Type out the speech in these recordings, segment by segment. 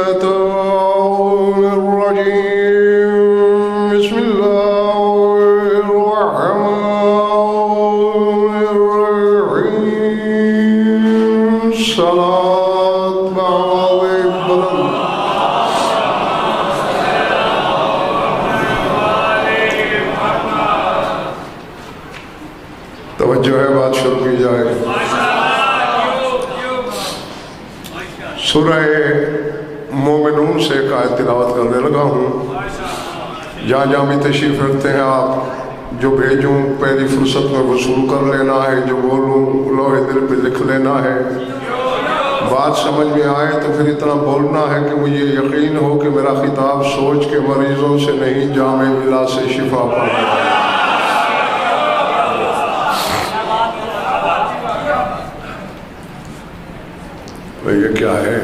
الشيطان الرجيم بسم الله الرحمن الرحيم صلاة بعض بلند توجہ ہے بات شروع کی جائے سورہ مومنون سے ایک آیت تلاوت کرنے لگا ہوں جہاں جہاں بھی تشریف رکھتے ہیں آپ جو بھیجوں پہلی فرصت میں وصول کر لینا ہے جو بولوں لوح دل پہ لکھ لینا ہے بات سمجھ میں آئے تو پھر اتنا بولنا ہے کہ مجھے یقین ہو کہ میرا خطاب سوچ کے مریضوں سے نہیں جامع ملا سے شفا پانا ہے یہ کیا ہے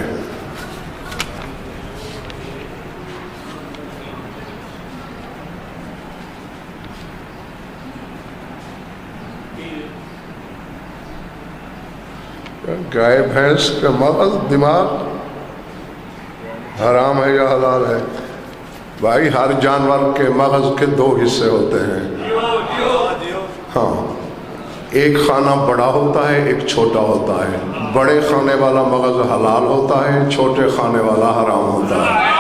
گائے بھینس کا مغز دماغ حرام ہے یا حلال ہے؟ بھائی ہر جانور کے مغز کے دو حصے ہوتے ہیں ہاں ایک خانہ بڑا ہوتا ہے ایک چھوٹا ہوتا ہے بڑے خانے والا مغز حلال ہوتا ہے چھوٹے خانے والا حرام ہوتا ہے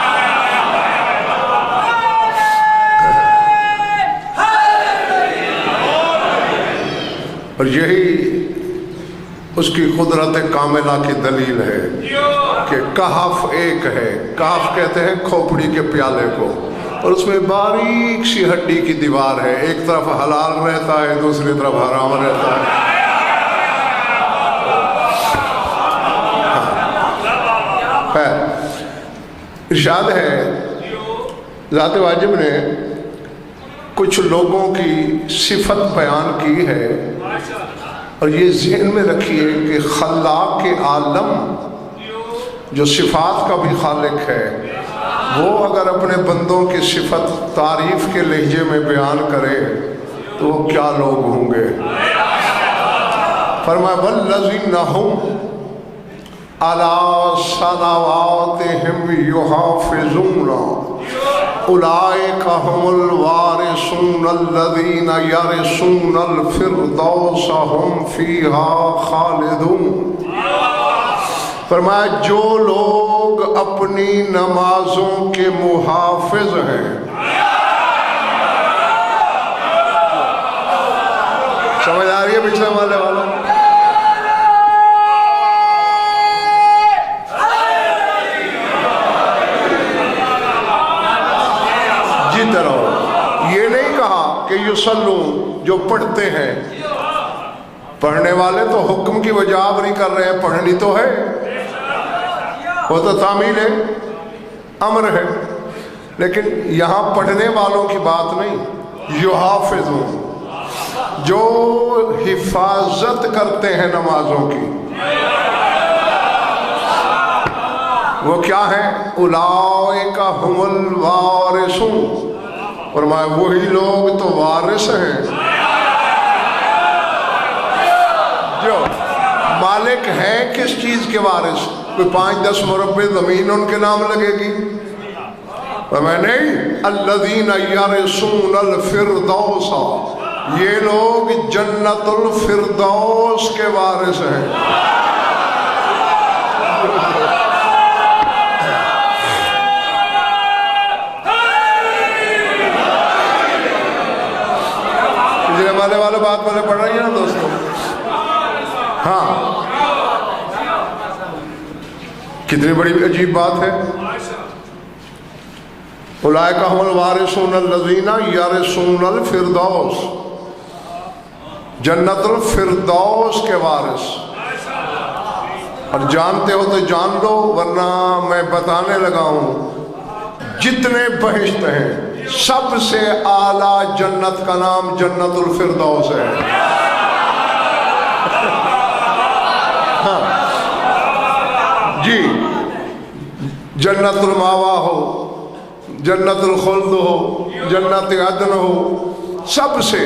اور یہی اس کی قدرت کاملہ کی دلیل ہے کہ کہف ایک ہے کہف کہتے ہیں کھوپڑی کے پیالے کو اور اس میں باریک سی ہڈی کی دیوار ہے ایک طرف حلال رہتا ہے دوسری طرف حرام رہتا ہے ارشاد ہے ذات واجب نے کچھ لوگوں کی صفت بیان کی ہے اور یہ ذہن میں رکھیے کہ خلاق کے عالم جو صفات کا بھی خالق ہے وہ اگر اپنے بندوں کی صفت تعریف کے لہجے میں بیان کرے تو وہ کیا لوگ ہوں گے فرمایا والذین هم علی صلواتهم یحافظون اولئک هم الوارثون الذین یرثون الفردوس هم فیہا خالدون فرمایا جو لوگ اپنی نمازوں کے محافظ ہیں سمجھ آ رہی ہے پچھلے والے والوں جیتے رہو یہ نہیں کہا کہ یصلون جو پڑھتے ہیں پڑھنے والے تو حکم کی وجاب نہیں کر رہے ہیں پڑھنی تو ہے وہ تو تعمیل ہے امر ہے لیکن یہاں پڑھنے والوں کی بات نہیں یحافظون جو حفاظت کرتے ہیں نمازوں کی وہ کیا ہیں اولئک هم الوارثون فرمایا وہی لوگ تو وارث ہیں جو مالک ہیں کس چیز کے وارث کوئی 5-10 مربع زمین ان کے نام لگے گی میں نہیں الذین یرثون الفردوس یہ لوگ جنت الفردوس کے وارث ہیں پچھلے والے بات والے پڑھ رہی ہیں نا دوستوں ہاں کتنی بڑی عجیب بات ہے اولئک هم الوارثون الذین یرثون الفردوس جنت الفردوس کے وارث اور جانتے ہو تو جان لو ورنہ میں بتانے لگا ہوں جتنے بہشت ہیں سب سے اعلیٰ جنت کا نام جنت الفردوس ہے ہاں جی جنت الماوا ہو جنت الخلد ہو جنت عدن ہو سب سے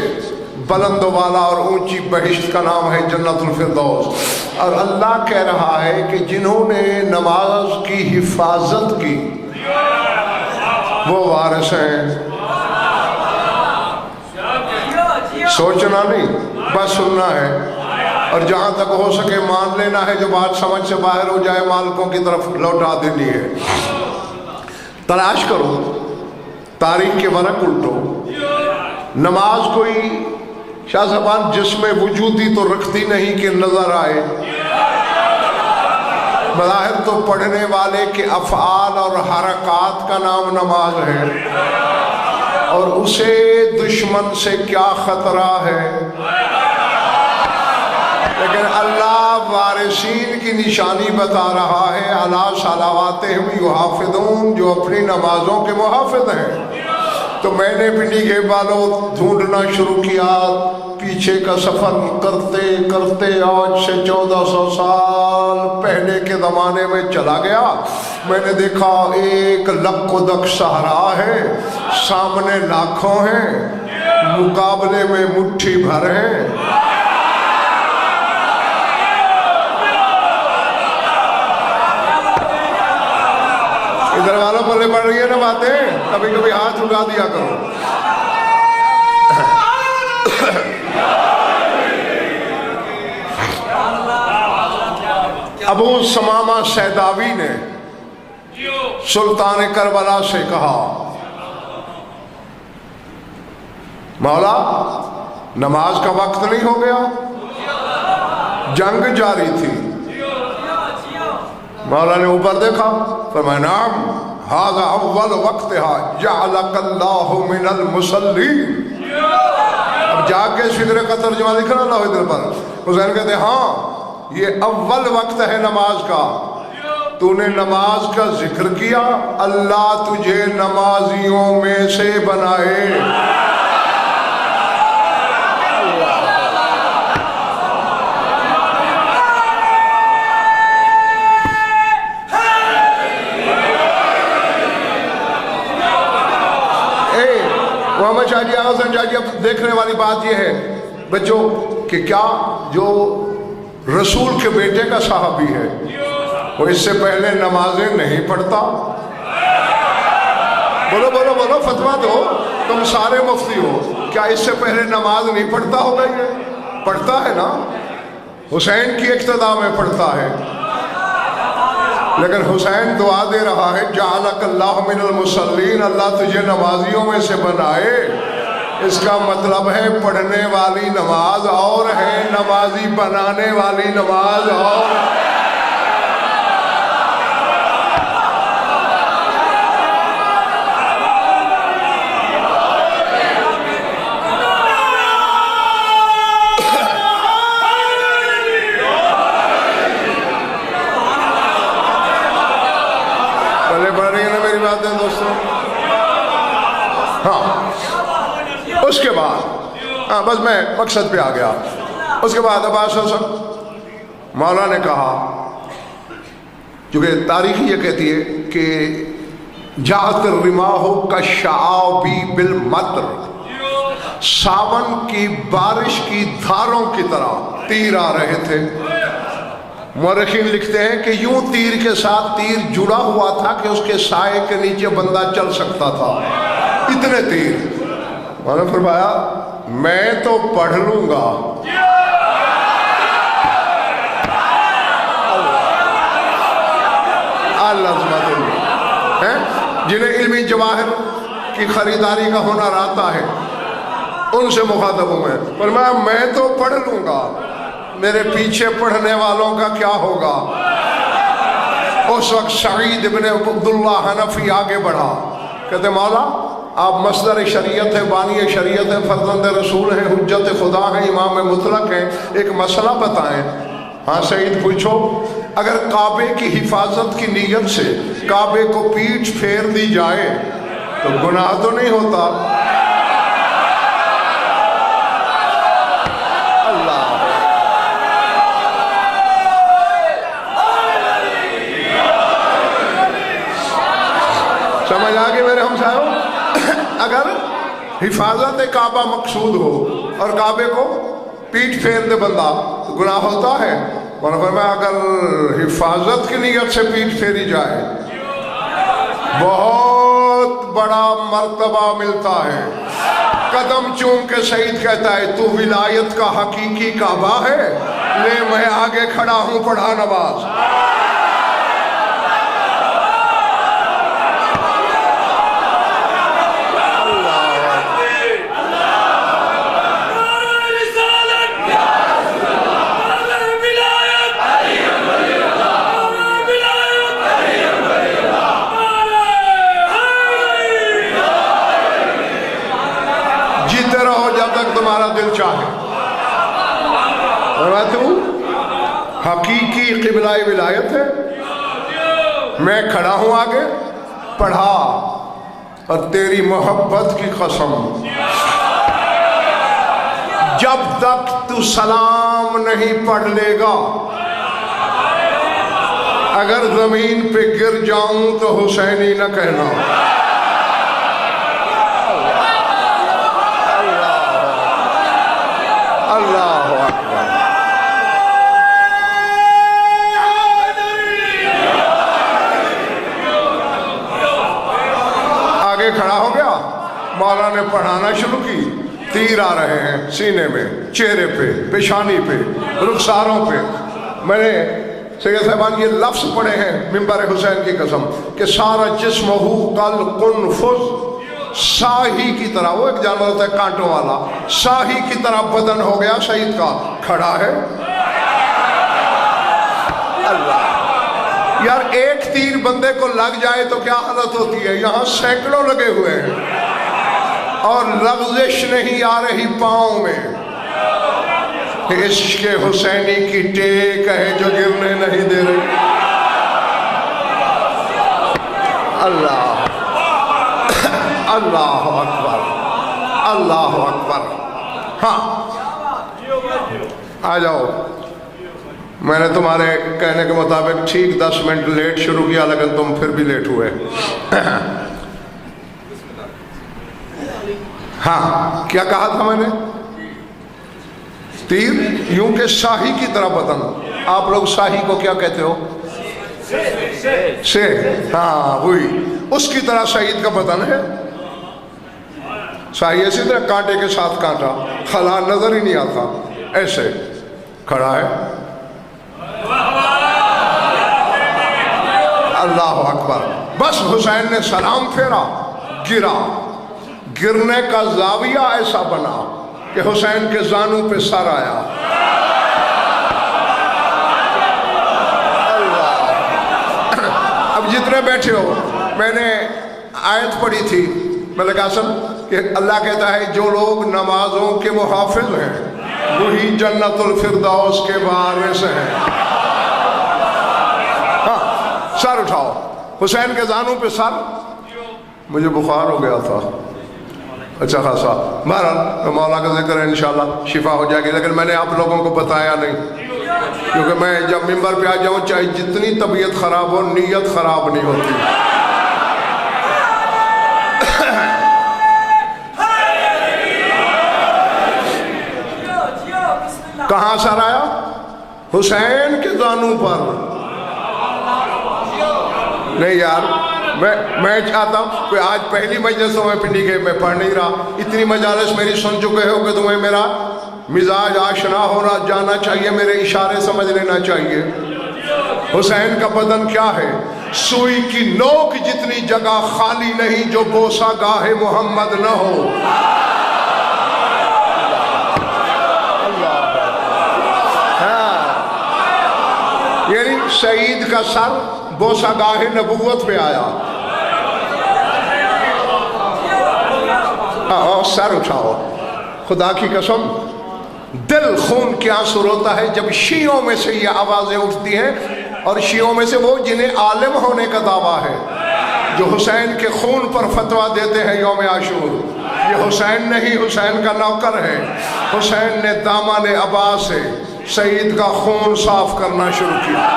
بلند و بالا اور اونچی بہشت کا نام ہے جنت الفردوس. اور اللہ کہہ رہا ہے کہ جنہوں نے نماز کی حفاظت کی وہ وارث ہیں. سوچنا نہیں، بس سننا ہے، اور جہاں تک ہو سکے مان لینا ہے. جو بات سمجھ سے باہر ہو جائے مالکوں کی طرف لوٹا دینی ہے. تلاش کرو، تاریخ کے ورق الٹو. نماز کوئی شاہ زبان جسم وجودی تو رکھتی نہیں کہ نظر آئے. بظاہر تو پڑھنے والے کے افعال اور حرکات کا نام نماز ہے، اور اسے دشمن سے کیا خطرہ ہے. لیکن اللہ وارثین کی نشانی بتا رہا ہے، علی صلواتہم یحافظون، جو اپنی نمازوں کے محافظ ہیں. تو میں نے پنڈی کے بالوں ڈھونڈنا شروع کیا. پیچھے کا سفر کرتے کرتے آج سے 1400 سال پہلے کے زمانے میں چلا گیا. میں نے دیکھا ایک لک و دک صحرا ہے، سامنے لاکھوں ہیں، مقابلے میں مٹھی بھر ہیں. ادھر والوں پر پڑ رہی ہے نا باتیں، کبھی کبھی ہاتھ اٹھا دیا کرو. ابو ثمامہ سیداوی نے سلطان کربلا سے کہا، مولا نماز کا وقت نہیں ہو گیا؟ جنگ جاری تھی. مولا نے اوپر دیکھا، فرمایا نعم ھذا اول وقتھا جعلک اللہ من المصلین. اب جا کے سدرے کا ترجمہ لکھنا اللہ ادھر پر. حسین کہتے ہیں ہاں یہ اول وقت ہے نماز کا. تو نے نماز کا ذکر کیا، اللہ تجھے نمازیوں میں سے بنائے. محمد شاہ جی حسن شاہ جی، اب دیکھنے والی بات یہ ہے بچوں کہ کیا جو رسول کے بیٹے کا صحابی ہے وہ اس سے پہلے نمازیں نہیں پڑھتا؟ بولو بولو بولو، فتویٰ دو، تم سارے مفتی ہو. کیا اس سے پہلے نماز نہیں پڑھتا ہوگا؟ یہ پڑھتا ہے نا، حسین کی اقتداء میں پڑھتا ہے. لیکن حسین دعا دے رہا ہے جعلک اللہ من المصلین، اللہ تجھے نمازیوں میں سے بنائے. اس کا مطلب ہے پڑھنے والی نماز اور ہے، نمازی بنانے والی نماز اور. ہاں اس کے بعد بس میں مقصد پہ آ گیا. اس کے بعد عباس حسن مولا نے کہا، چونکہ تاریخ یہ کہتی ہے کہ جاءت الرماح کالشعابی بالمطر، ساون کی بارش کی دھاروں کی طرح تیر آ رہے تھے. مورخین لکھتے ہیں کہ یوں تیر کے ساتھ تیر جڑا ہوا تھا کہ اس کے سائے کے نیچے بندہ چل سکتا تھا، اتنے تیر. میں نے فرمایا میں تو پڑھ لوں گا. جنہیں علمی جواہر کی خریداری کا ہنر آتا ہے ان سے مخاطب ہوں میں. فرمایا میں تو پڑھ لوں گا، میرے پیچھے پڑھنے والوں کا کیا ہوگا؟ اس وقت سعید ابن عبداللہ حنفی آگے بڑھا، کہتے مولا آپ مصدر شریعت ہے، بانی شریعت ہے، فرزند رسول ہیں، حجت خدا ہیں، امام مطلق ہیں، ایک مسئلہ بتائیں. ہاں سعید پوچھو. اگر کعبے کی حفاظت کی نیت سے کعبے کو پیٹھ پھیر دی جائے تو گناہ تو نہیں ہوتا؟ سمجھ آگے میرے ہمسایوں؟ اگر حفاظت کعبہ مقصود ہو اور کعبے کو پیٹ پھیر دے بندہ تو گناہ ہوتا ہے؟ اور فرمایا اگر حفاظت کی نیت سے پیٹ پھیری جائے بہت بڑا مرتبہ ملتا ہے۔ قدم چوم کے سعید کہتا ہے تو ولایت کا حقیقی کعبہ ہے، لے میں آگے کھڑا ہوں پڑھا نماز۔ تمہارا دل چاہے اور تو حقیقی قبلہ ولایت ہے، میں کھڑا ہوں آگے پڑھا، اور تیری محبت کی قسم جب تک تو سلام نہیں پڑھ لے گا اگر زمین پہ گر جاؤں تو حسینی نہ کہنا۔ اللہ اکبر۔ آگے کھڑا ہو گیا، مولا نے پڑھانا شروع کی، تیر آ رہے ہیں سینے میں، چہرے پہ، پیشانی پہ، رخساروں پہ۔ میں نے سید صاحبان یہ لفظ پڑھے ہیں منبر حسین کی قسم کہ سارا جسمہ قل قنفذ، ساہی کی طرح، وہ ایک جانور ہوتا ہے کانٹوں والا، ساہی کی طرح بدن ہو گیا شہید کا، کھڑا ہے۔ اللہ یار، ایک تیر بندے کو لگ جائے تو کیا حالت ہوتی ہے؟ یہاں سینکڑوں لگے ہوئے ہیں اور لغزش نہیں آ رہی پاؤں میں۔ عشق حسینی کی ٹیک ہے جو گرنے نہیں دے رہی۔ اللہ اللہ اکبر، اللہ اکبر۔ ہاں آ جاؤ، میں نے تمہارے کہنے کے مطابق ٹھیک 10 منٹ لیٹ شروع کیا لیکن تم پھر بھی لیٹ ہوئے۔ ہاں کیا کہا تھا میں نے؟ تیر یوں کہ شاہی کی طرح بدن۔ آپ لوگ شاہی کو کیا کہتے ہو؟ سے، ہاں ہوئی، اس کی طرح شہید کا بدن ہے۔ شاہی اسی طرح کانٹے کے ساتھ کانٹا، خلا نظر ہی نہیں آتا، ایسے کھڑا ہے۔ اللہ اکبر۔ بس حسین نے سلام پھیرا، گرا، گرنے کا زاویہ ایسا بنا کہ حسین کے زانوں پہ سر آیا۔ اب جتنے بیٹھے ہو، میں نے آیت پڑھی تھی ملک قاسم کہ اللہ کہتا ہے جو لوگ نمازوں کے محافظ ہیں وہی جنت الفردوس کے وارث ہیں۔ ہاں سر اٹھاؤ، حسین کے زانوں پہ سر۔ مجھے بخار ہو گیا تھا اچھا خاصا، بہرحال مولا کا ذکر ہے انشاءاللہ شفا ہو جائے گی، لیکن میں نے آپ لوگوں کو بتایا نہیں کیونکہ میں جب ممبر پہ آ جاؤں چاہے جتنی طبیعت خراب ہو نیت خراب نہیں ہوتی۔ کہاں سر آیا؟ حسین کے زانوں پر۔ نہیں یار، میں چاہتا ہوں کہ آج پہلی مجلس تو میں پنڈی کے میں پڑھ نہیں رہا، اتنی مجالس میری سن چکے ہو کہ تمہیں میرا مزاج آشنا ہونا جانا چاہیے، میرے اشارے سمجھ لینا چاہیے۔ حسین کا بدن کیا ہے؟ سوئی کی نوک جتنی جگہ خالی نہیں جو بوسہ گاہ محمد نہ ہو۔ یعنی شہید کا سر بوسہ گاہ نبوت پہ آیا۔ اور سر اٹھاؤ، خدا کی قسم دل خون کیا آنسو روتا ہے جب شیعوں میں سے یہ آوازیں اٹھتی ہیں، اور شیعوں میں سے وہ جنہیں عالم ہونے کا دعویٰ ہے، جو حسین کے خون پر فتویٰ دیتے ہیں یوم عاشور۔ یہ حسین نہیں، حسین کا نوکر ہے۔ حسین نے دامن عباس سے سعید کا خون صاف کرنا شروع کیا۔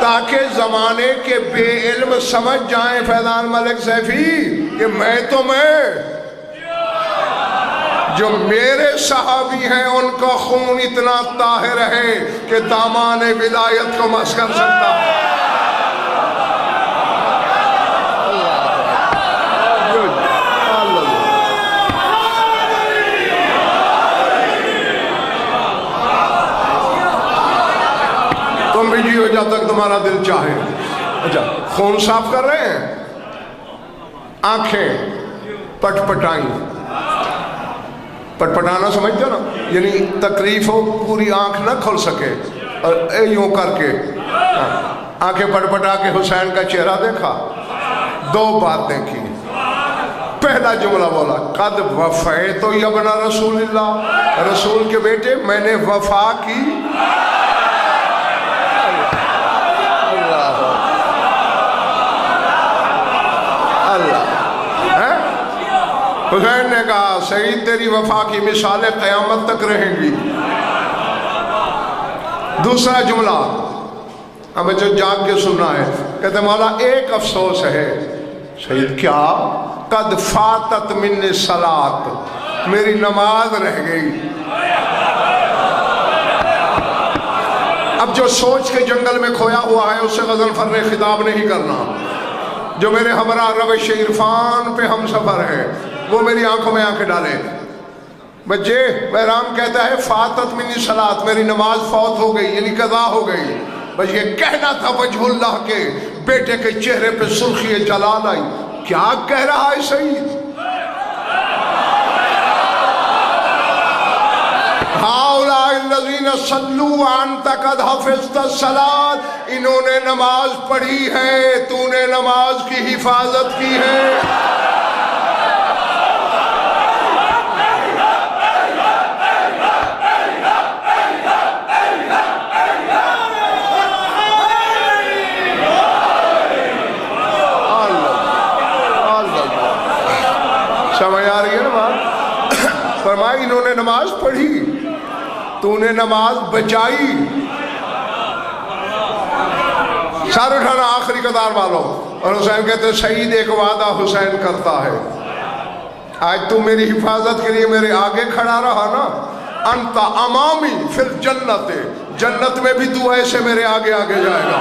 تاکہ زمانے کے بے علم سمجھ جائیں فیضان ملک سیفی کہ میں جو میرے صحابی ہیں ان کا خون اتنا طاہر ہے کہ دامان ولایت کو مس کر سکتا ہے. تم بھی جیو جب تک تمہارا دل چاہے. اچھا خون صاف کر رہے ہیں, آنکھیں پٹ پٹائیں. پٹ پٹانا سمجھتے ہو نا, یعنی تکلیف ہو پوری آنکھ نہ کھل سکے اور یوں کر کے آنکھیں پٹ پٹا کے حسین کا چہرہ دیکھا. دو باتیں کی. پہلا جملہ بولا قد وفیت ابن رسول اللہ, رسول کے بیٹے میں نے وفا کی. حسین نے کہا سعید تیری وفا کی مثالیں قیامت تک رہیں گی. دوسرا جملہ ہمیں جو جاگ کے سننا ہے, کہتے مولا ایک افسوس ہے. سعید کیا؟ قد فاتت من الصلاۃ, میری نماز رہ گئی. اب جو سوچ کے جنگل میں کھویا ہوا ہے اسے غزل فر خطاب نہیں کرنا. جو میرے ہمراہ روش عرفان پہ ہم سفر ہے وہ میری آنکھوں میں آنکھیں ڈالے. بچے بہرام کہتا ہے فاتت منی صلاۃ, میری نماز فوت ہو گئی یعنی قضا ہو گئی. بس یہ کہنا تھا وجہ اللہ کے بیٹے کے چہرے پہ سرخی جلال آئی. کیا کہہ رہا ہے سعید؟ ہؤلاء الذین صلوا وانت قد حفظت الصلاۃ, انہوں نے نماز پڑھی ہے, تو نے نماز کی حفاظت کی ہے. سمجھ آ رہی ہے نا بات؟ فرمائی انہوں نے نماز پڑھی, تو نے نماز بچائی. سر اٹھانا آخری قطار والوں. اور حسین کہتے ہیں سعید ایک وعدہ حسین کرتا ہے, آج تو میری حفاظت کے لیے میرے آگے کھڑا رہا نا, انت امامی فی الجنت, جنت میں بھی تو ایسے میرے آگے آگے جائے گا.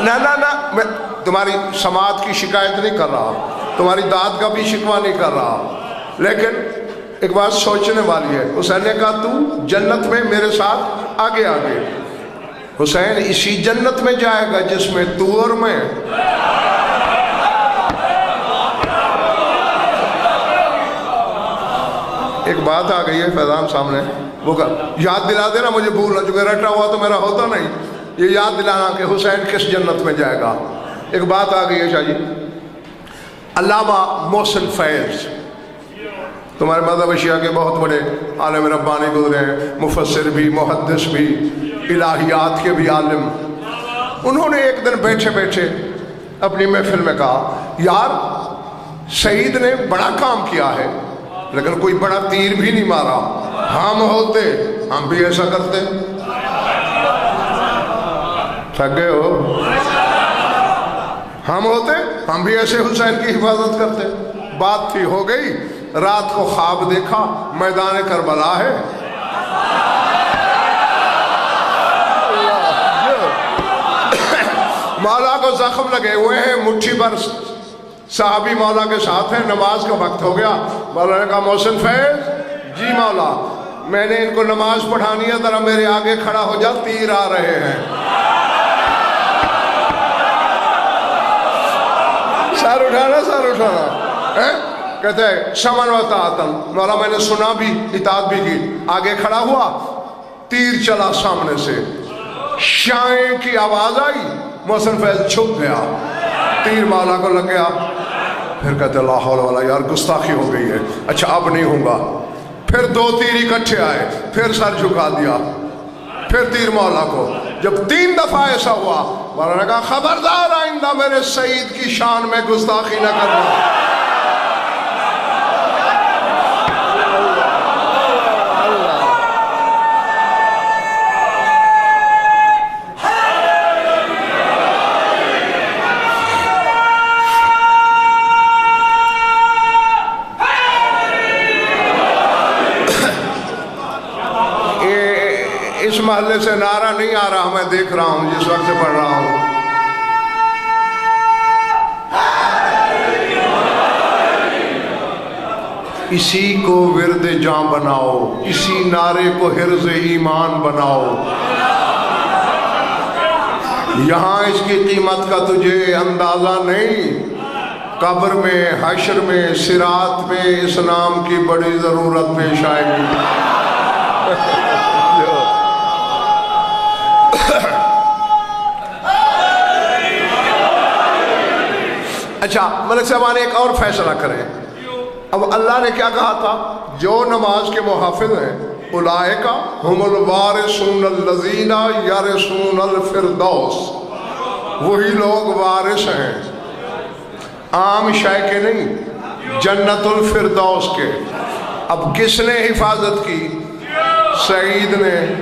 نہ میں تمہاری سماعت کی شکایت نہیں کر رہا, تمہاری داد کا بھی شکوہ نہیں کر رہا, لیکن ایک بات سوچنے والی ہے. حسین نے کہا تو جنت میں میرے ساتھ آگے آگے. حسین اسی جنت میں جائے گا جس میں تو اور میں. ایک بات آ گئی ہے فیضان سامنے, وہ یاد دلا دینا مجھے, بھولنا جو رٹا ہوا تو میرا ہوتا نہیں. یہ یاد دلانا کہ حسین کس جنت میں جائے گا. ایک بات آ گئی ہے شاہ جی, علامہ محسن فیض تمہارے مذہب شیعہ کے بہت بڑے عالم ربانی گزرے ہیں, مفسر بھی, محدث بھی, الہیات کے بھی عالم. انہوں نے ایک دن بیٹھے بیٹھے اپنی محفل میں کہا یار سعید نے بڑا کام کیا ہے لیکن کوئی بڑا تیر بھی نہیں مارا. ہم ہوتے ہم بھی ایسا کرتے. تھک گئے ہو؟ ہم ہوتے ہم بھی ایسے حسین کی حفاظت کرتے. بات تھی ہو گئی. رات کو خواب دیکھا میدان کربلا ہے, مولا کو زخم لگے ہوئے ہیں, مٹھی پر صحابی مولا کے ساتھ ہیں, نماز کا وقت ہو گیا. مولا نے کہا محسن فیض, جی مولا میں نے ان کو نماز پڑھانی ہے, ذرا میرے آگے کھڑا ہو جا, تیر آ رہے ہیں. سر اٹھانا کہتے ہیں سمن و طاعتن, مولا میں نے سنا بھی اطاعت بھی کی. آگے کھڑا ہوا, تیر چلا سامنے سے, شائیں کی آواز آئی, محسن فیض چھپ گیا, تیر مولا کو لگ گیا. پھر کہتے لا حول ولا, یار گستاخی ہو گئی ہے, اچھا اب نہیں ہوں گا. پھر دو تیر اکٹھے آئے, پھر سر جھکا دیا, پھر تیر مولا کو. جب 3 دفعہ ایسا ہوا, مولا نے کہا خبردار آئندہ میرے سعید کی شان میں گستاخی نہ کرنا. اس محلے سے نعرہ نہیں آ رہا، میں دیکھ رہا ہوں جس وقت سے پڑھ رہا ہوں۔ اسی کو ورد جاں بناؤ، اسی نعرے کو حرز ایمان بناؤ۔ یہاں اس کی قیمت کا تجھے اندازہ نہیں، قبر میں، حشر میں، صراط میں اس نام کی بڑی ضرورت پیش آئے گی۔ اچھا ملک صاحبان ایک اور فیصلہ کریں۔ اب اللہ نے کیا کہا تھا؟ جو نماز کے محافظ ہیں اولئک ہم الوارثون الذین یرثون الفردوس، وہی لوگ وارث ہیں، عام شے کے نہیں، جنت الفردوس کے۔ اب کس نے حفاظت کی؟ سعید نے۔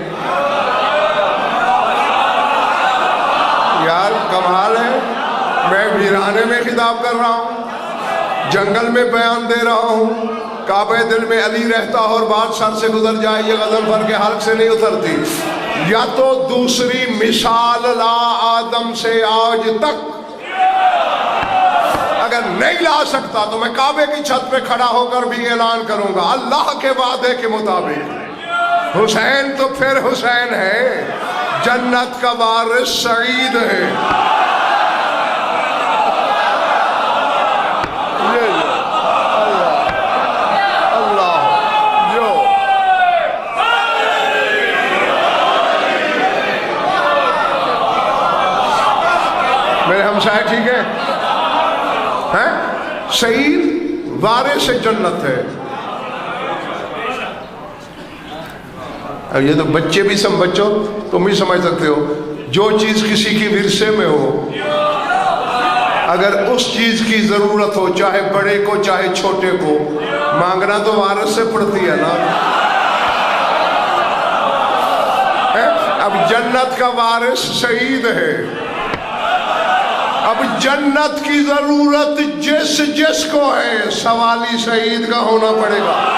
یار کمال ہے، میں ویرانے میں خطاب کر رہا ہوں، جنگل میں بیان دے رہا ہوں، کعبہ دل میں علی رہتا اور بات سر سے گزر جائے، یہ غضنفر کے حلق سے نہیں اترتی۔ یا تو دوسری مثال لا آدم سے آج تک، اگر نہیں لا سکتا تو میں کعبے کی چھت پہ کھڑا ہو کر بھی اعلان کروں گا اللہ کے وعدے کے مطابق حسین تو پھر حسین ہے، جنت کا وارث سعید ہے۔ میرے ہمسائے ٹھیک ہے؟ سعید وارث جنت ہے۔ اب یہ تو بچے بھی بچوں تم بھی سمجھ سکتے ہو، جو چیز کسی کی ورثے میں ہو، اگر اس چیز کی ضرورت ہو، چاہے بڑے کو چاہے چھوٹے کو، مانگنا تو وارث سے پڑتی ہے نا۔ اب جنت کا وارث سعید ہے، اب جنت کی ضرورت جس جس کو ہے سوالی سعید کا ہونا پڑے گا۔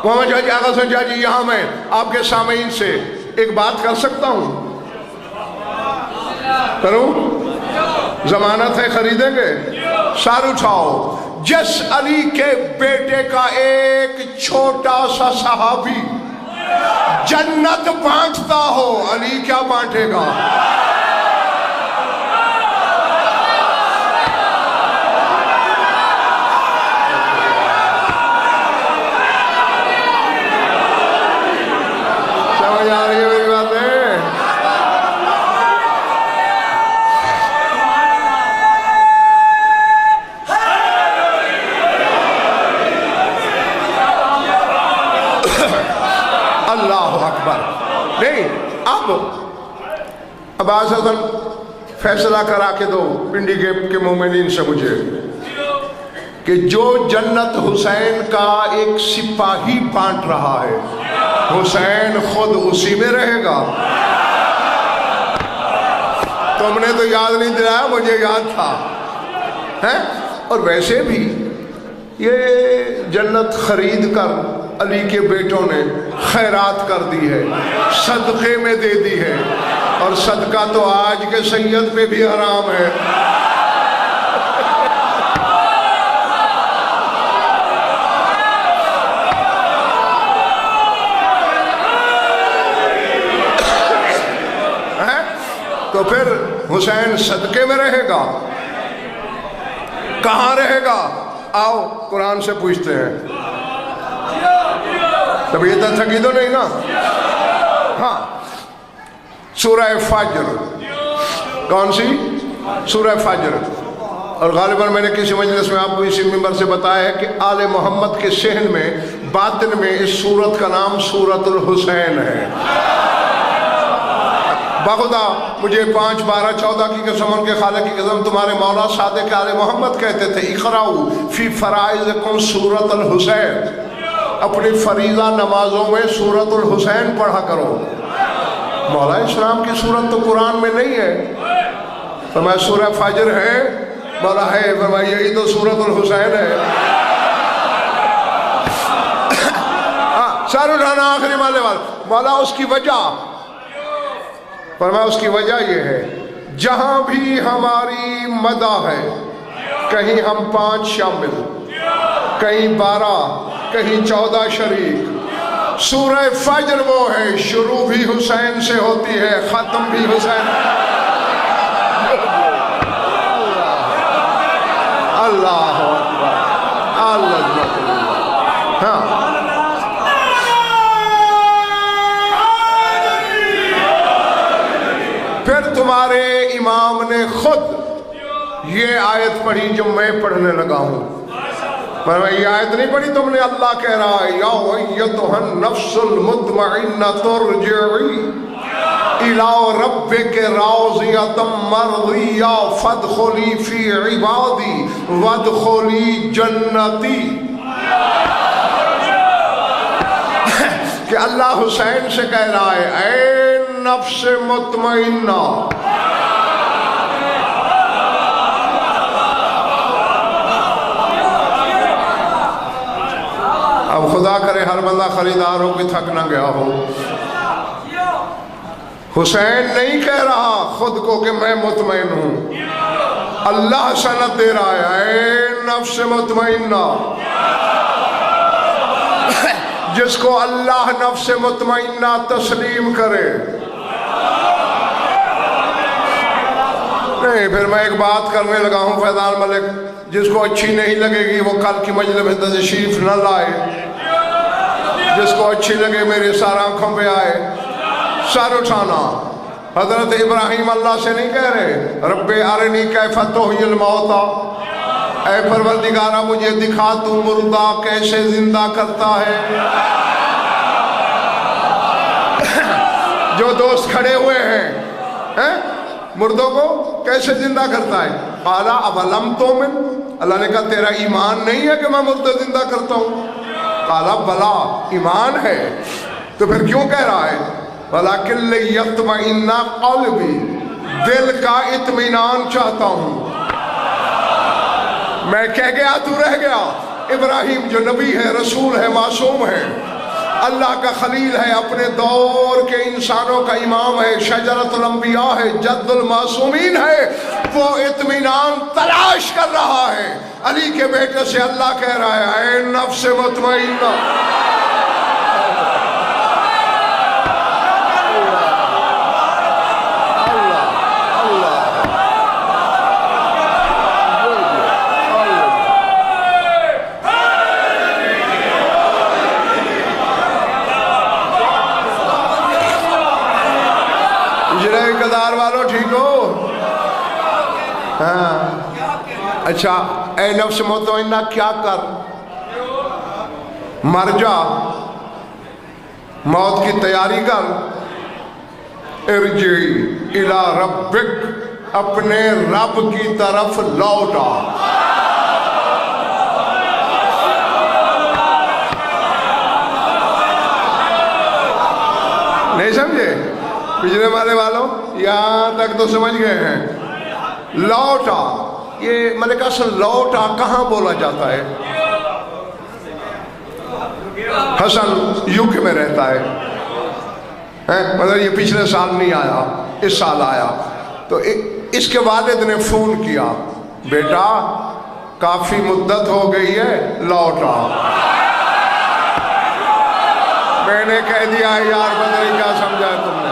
محمد جاجی آغا حسین جاجی، یہاں میں آپ کے سامعین سے ایک بات کر سکتا ہوں؟ کروں؟ ضمانت ہے، خریدیں گے؟ سار اٹھاؤ۔ جس علی کے بیٹے کا ایک چھوٹا سا صحابی جنت بانٹتا ہو، علی کیا بانٹے گا؟ سمجھ آ رہی ہے میری باتیں؟ اللہ اکبر۔ نہیں، اب آزادن فیصلہ کرا کے دو پنڈی گیپ کے مومنین سے مجھے کہ جو جنت حسین کا ایک سپاہی بانٹ رہا ہے، حسین خود اسی میں رہے گا۔ تم نے تو یاد نہیں دلایا، مجھے یاد تھا۔ اور ویسے بھی یہ جنت خرید کر علی کے بیٹوں نے خیرات کر دی ہے، صدقے میں دے دی ہے، اور صدقہ تو آج کے سید پہ بھی حرام ہے۔ تو پھر حسین صدقے میں رہے گا، کہاں رہے گا؟ آؤ قرآن سے پوچھتے ہیں۔ طبیعت تھکی تو نہیں نا؟ ہاں، سورہ فجر۔ کون سی؟ سورہ فجر۔ اور غالباً میں نے کسی مجلس میں آپ کو اسی منبر سے بتایا ہے کہ آل محمد کے صحن میں باطن میں اس سورت کا نام سورت الحسین ہے۔ بخدا مجھے 5 12 14 کی قسم، ان کے خالق کی قسم، تمہارے مولا صادق آل محمد کہتے تھے اقرأوا فی فرائضکم سورت الحسین، اپنی فریضہ نمازوں میں سورت الحسین پڑھا کرو۔ مولا اسلام کی سورت تو قرآن میں نہیں ہے، فرمایا سورہ فجر ہے، مولا ہے فرمایا یہی تو سورۃ الحسین ہے. سر اٹھانا آخری مالے والا. مولا اس کی وجہ فرمایا اس کی وجہ یہ ہے جہاں بھی ہماری مدح ہے کہیں ہم 5 شامل، کہیں 12، کہیں 14 شریک. سورہ فجر وہ ہے شروع بھی حسین سے ہوتی ہے ختم بھی حسین. اللہ اکبر اللہ. ہاں پھر تمہارے امام نے خود یہ آیت پڑھی جو میں پڑھنے لگا ہوں. پر یہ آیت نہیں پڑھی تم نے. اللہ کہہ رہا ہے یا ایتھا النفس المطمئنہ ترجعی الی ربک راضیۃ مرضیہ فادخلی فی عبادی وادخلی جنتی. کہ اللہ حسین سے کہہ رہا ہے اے نفس مطمئنہ اب خدا کرے ہر بندہ خریدار ہو کہ تھک نہ گیا ہو. حسین نہیں کہہ رہا خود کو کہ میں مطمئن ہوں. اللہ سند دے رہا ہے اے نفس مطمئنہ. جس کو اللہ نفس مطمئنہ تسلیم کرے. نہیں پھر میں ایک بات کرنے لگا ہوں فیضان ملک، جس کو اچھی نہیں لگے گی وہ کل کی مجلس میں تشریف نہ لائے. جس کو اچھی لگے میرے سار آنکھوں پہ آئے. سر اٹھانا. حضرت ابراہیم اللہ سے نہیں کہہ رہے رب ارنی کیف تحیی الموتیٰ، اے پروردگارہ مجھے دکھا تو مردہ کیسے زندہ کرتا ہے. جو دوست کھڑے ہوئے ہیں مردوں کو کیسے زندہ کرتا ہے. قالا اولم تؤمن، اللہ نے کہا تیرا ایمان نہیں ہے کہ میں مردہ زندہ کرتا ہوں. قالا بلا ایمان ہے. تو پھر کیوں کہہ رہا ہے ولیکن لیطمئن قلبی، دل کا اطمینان چاہتا ہوں. میں کہہ گیا تو رہ گیا. ابراہیم جو نبی ہے رسول ہے معصوم ہے اللہ کا خلیل ہے اپنے دور کے انسانوں کا امام ہے شجرۃ الانبیاء ہے جد المعصومین ہے. وہ اطمینان تلاش کر رہا ہے. علی کے بیٹے سے اللہ کہہ رہا ہے اے نفس مطمئنہ. قدار والو ٹھیک ہو؟ ہاں اچھا اے نفس مطمئنہ کیا کر؟ مر جا، موت کی تیاری کر. ارجعی الی ربک، اپنے رب کی طرف لوٹا. نہیں سمجھے پچھلے والے والوں؟ یہاں تک تو سمجھ گئے ہیں. لوٹا یہ ملک اصل لوٹا کہاں بولا جاتا ہے؟ حسن یوکے میں رہتا ہے. مگر یہ پچھلے سال نہیں آیا اس سال آیا. تو اس کے والد نے فون کیا بیٹا کافی مدت ہو گئی ہے لوٹا. میں نے کہہ دیا یار بدری کیا سمجھا ہے تم نے؟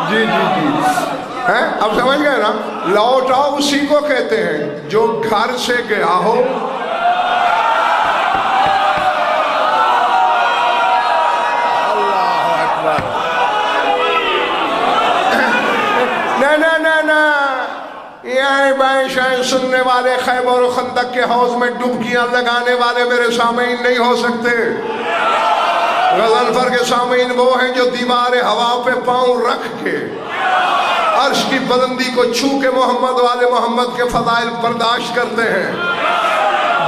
جی جی جی اب سمجھ گئے نا. لوٹا اسی کو کہتے ہیں جو گھر سے گیا ہو. اللہ اکبر. نہ یہ بائیں شائیں سننے والے خیبر و خندق کے حوض میں ڈبکیاں لگانے والے میرے سامعین نہیں ہو سکتے. غضنفر کے سامعین وہ ہیں جو دیوار ہوا پہ پاؤں رکھ کے عرش کی بلندی کو چھو کے محمد والے محمد کے فضائل برداشت کرتے ہیں.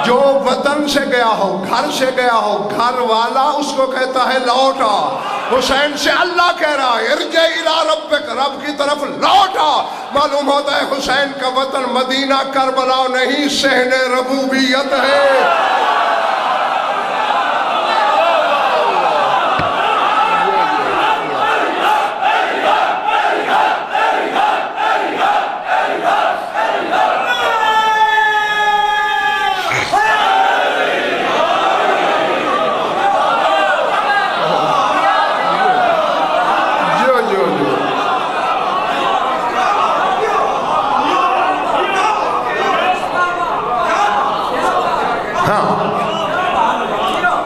جو وطن سے گیا ہو، گھر سے گیا ہو، گھر والا اس کو کہتا ہے لوٹ آ۔ حسین سے اللہ کہہ رہا ہے ارجع الی ربک، رب کی طرف لوٹ آ۔ معلوم ہوتا ہے حسین کا وطن مدینہ کربلا نہیں، صحن ربوبیت ہے۔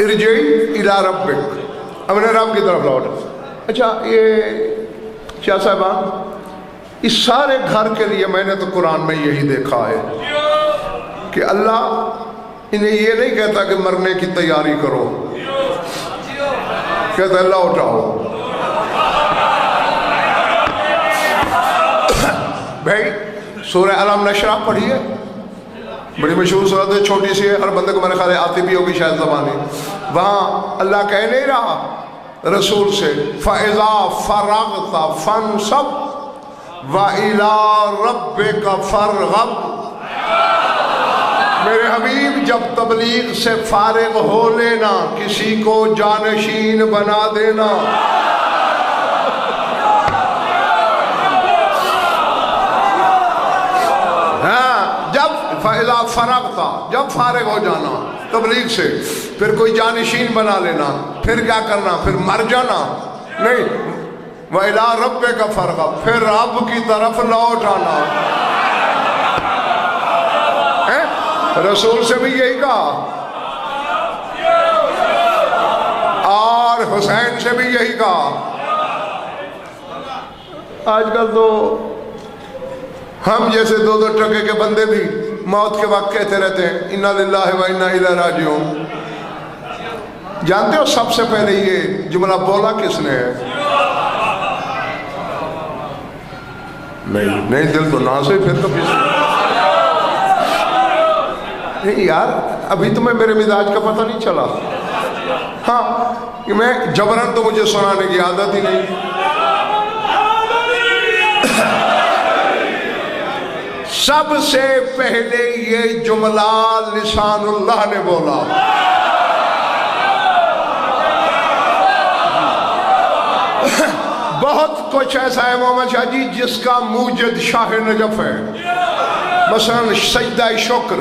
ارجعی الی ربک، اپنے رب کی طرف لوٹ۔ اچھا یہ شاہ صاحبان، اس سارے گھر کے لیے میں نے تو قرآن میں یہی دیکھا ہے کہ اللہ انہیں یہ نہیں کہتا کہ مرنے کی تیاری کرو، کہتا ہے لوٹ آؤ۔ بھائی سورہ علم نشرہ پڑھیے، بڑی مشہور صورت ہے، چھوٹی سی ہے، ہر بندے کو میرے خیال ہے آتی بھی ہوگی شاید زبانی۔ وہاں اللہ کہہ نہیں رہا رسول سے فَإِذَا فَرَغْتَ فَانْصَبْ وَإِلَىٰ رَبِّكَ فَارْغَب۔ میرے حبیب جب تبلیغ سے فارغ ہو لینا، کسی کو جانشین بنا دینا۔ فَإِذَا فَرَغْتَ، جب فارغ ہو جانا تبلیغ سے، پھر کوئی جانشین بنا لینا، پھر کیا کرنا، پھر مر جانا نہیں۔ وَإِلَىٰ رَبِّكَ فَارْغَب، پھر رب کی طرف لوٹ آنا۔ رسول سے بھی یہی کہا اور حسین سے بھی یہی کہا۔ آج کل تو ہم جیسے دو دو ٹکے کے بندے بھی موت کے وقت کہتے رہتے ہیں اِنَّا لِلَّهِ وَإِنَّا إِلَيْهِ رَاجِعُونَ۔ جانتے ہو سب سے پہلے یہ جملہ بولا کس نے ہے؟ نہیں دل تو نہ سے، پھر تو کس نے؟ نہیں یار، ابھی تمہیں میرے مزاج کا پتہ نہیں چلا۔ ہاں کہ میں جبرن تو مجھے سنانے کی عادت ہی نہیں۔ سب سے پہلے یہ جملہ لسان اللہ نے بولا۔ بہت کچھ ایسا ہے محمد شاہ جی جس کا موجد شاہ نجف ہے، مثلا سجدہ شکر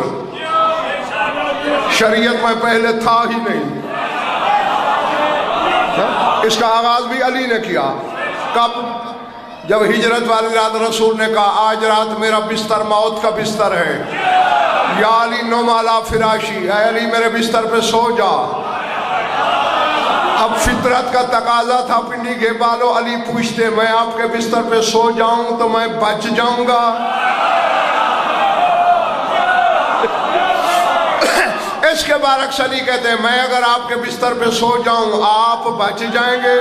شریعت میں پہلے تھا ہی نہیں، اس کا آغاز بھی علی نے کیا۔ کب؟ جب ہجرت والی رات رسول نے کہا آج رات میرا بستر موت کا بستر ہے، یا علی نم علی فراشی، اے علی میرے بستر پہ سو جا۔ اب فطرت کا تقاضا تھا پنڈی کے بالو، علی پوچھتے میں آپ کے بستر پہ سو جاؤں تو میں بچ جاؤں گا؟ اس کے برعکس علی کہتے ہیں میں اگر آپ کے بستر پہ سو جاؤں آپ بچ جائیں گے؟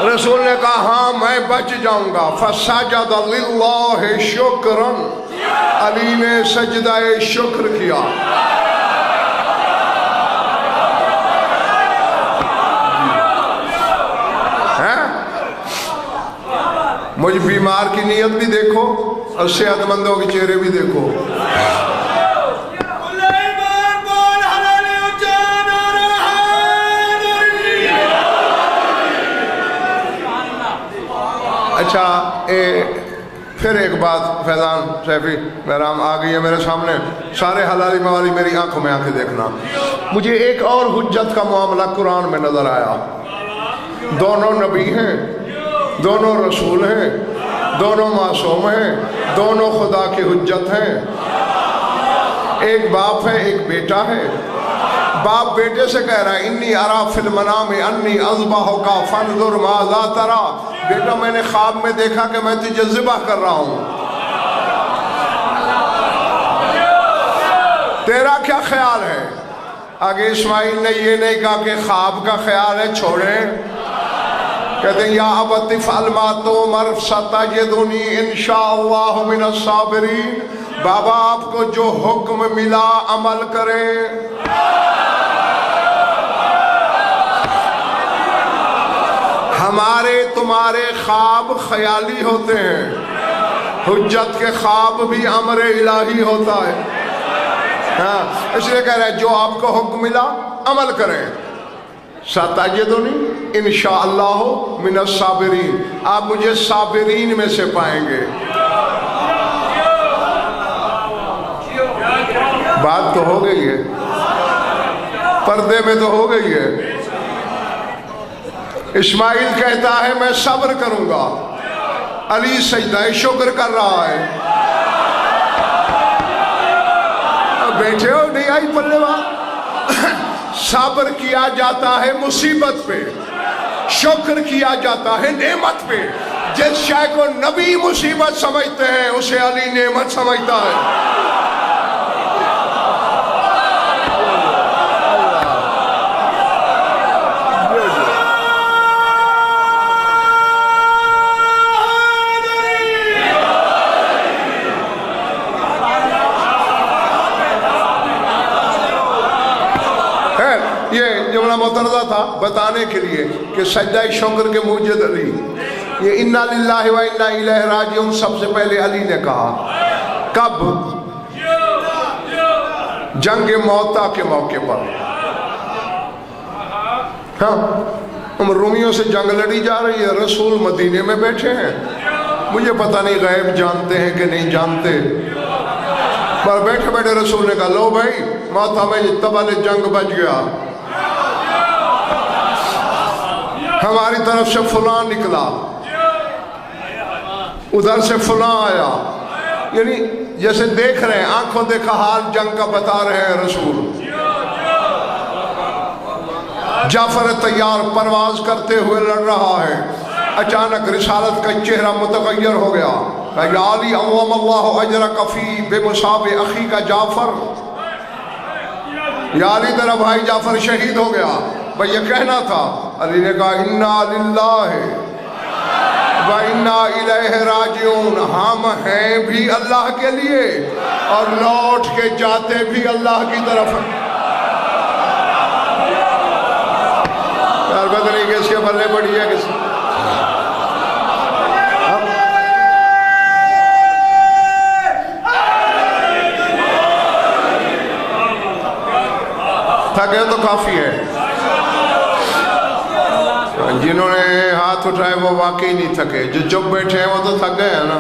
رسول نے کہا ہاں میں بچ جاؤں گا۔ فسجد للہ شکرا، علی نے سجدہ شکر کیا۔ مجھ بیمار کی نیت بھی دیکھو اور صحت مندوں کے چہرے بھی دیکھو۔ اچھا پھر ایک بات فیضان سیفی بہرام آ گئی ہے میرے سامنے، سارے حلالی موالی میری آنکھوں میں آنکھیں دیکھنا۔ مجھے ایک اور حجت کا معاملہ قرآن میں نظر آیا۔ دونوں نبی ہیں، دونوں رسول ہیں، دونوں معصوم ہیں، دونوں خدا کی حجت ہیں۔ ایک باپ ہے ایک بیٹا ہے۔ باپ بیٹے سے کہہ رہا ہے انی ارا فی المنام انی اذبحک فانظر ماذا تری، بیٹا میں نے خواب میں دیکھا کہ میں تجھے ذبح کر رہا ہوں، تیرا کیا خیال ہے؟ آگے اسماعیل نے یہ نہیں کہا کہ خواب کا خیال ہے چھوڑیں، کہتے ہیں یا ابت افعل ما تؤمر ستجدنی انشاءاللہ من الصابرین۔ بابا آپ کو جو حکم ملا عمل کریں. ہمارے تمہارے خواب خیالی ہوتے ہیں، حجت کے خواب بھی امر الہی ہوتا ہے. ہاں اس لیے کہہ رہے ہیں جو آپ کو حکم ملا عمل کریں. ستجدنی انشاءاللہ من الصابرین، آپ مجھے صابرین میں سے پائیں گے. بات تو ہو گئی ہے، پردے میں تو ہو گئی ہے. اسماعیل کہتا ہے میں صبر کروں گا، علی سجدہ شکر کر رہا ہے. بیٹھے ہو نہیں آئی پلے بات. صبر کیا جاتا ہے مصیبت پہ، شکر کیا جاتا ہے نعمت پہ. جس شے کو نبی مصیبت سمجھتے ہیں اسے علی نعمت سمجھتا ہے. یہ جملہ مترجہ تھا بتانے کے لیے کہ سجدہ شکر کے موجد علی. یہ انا للہ و انا الیہ راجعون سب سے پہلے علی نے کہا. کب؟ جنگ موتا کے موقع پر. ہاں ہم رومیوں سے جنگ لڑی جا رہی ہے، رسول مدینے میں بیٹھے ہیں. مجھے پتہ نہیں غیب جانتے ہیں کہ نہیں جانتے، پر بیٹھے بیٹھے رسول نے کہا لو بھائی موتا میں تبل جنگ بچ گیا، ہماری طرف سے فلاں نکلا، ادھر سے فلاں آیا. یعنی جیسے دیکھ رہے ہیں آنکھوں دیکھا حال جنگ کا بتا رہے ہیں رسول. جعفر تیار پرواز کرتے ہوئے لڑ رہا ہے. اچانک رسالت کا چہرہ متغیر ہو گیا. یا علی عوام اللہ اجرک فی بمصاب اخی کا جعفر. یا علی تیرا بھائی جعفر شہید ہو گیا. بھئی یہ کہنا تھا. علی نے کہا انا للہ و انا الیہ راجعون، ہم ہیں بھی اللہ کے لیے اور لوٹ کے جاتے بھی اللہ کی طرف. یار پتہ نہیں کس کے بلے پڑی ہے کس تھکے تو کافی ہے. جنہوں نے ہاتھ اٹھائے وہ واقعی نہیں تھکے، جو چپ بیٹھے ہیں وہ تو تھک گئے ہیں نا.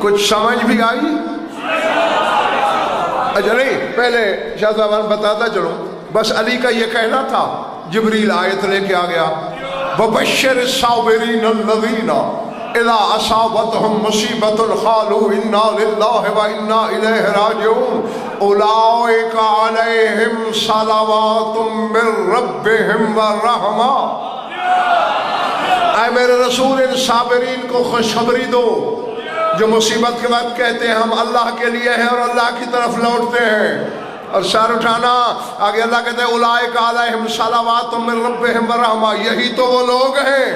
کچھ سمجھ بھی آئی؟ اچھا نہیں پہلے شاہ صاحب بتاتا چلوں. بس علی کا یہ کہنا تھا. جبریل آیت لے کے آ گیا. وَبَشِّرِ الصَّابِرِينَ الَّذِينَ اذا اصابتهم مصیبت قالوا انا للہ و انا الیہ راجعون اولئک علیہم صلوات من ربہم ورحمہ. اے میرے رسول ان صابرین کو خوشخبری دو جو مصیبت کے بعد کہتے ہیں ہم اللہ کے لیے ہیں اور اللہ کی طرف لوٹتے ہیں. اور سر اٹھانا آگے اللہ کہتے ہیں اولئک علیہم صلوات من ربہم ورحمہ. یہی تو وہ لوگ ہیں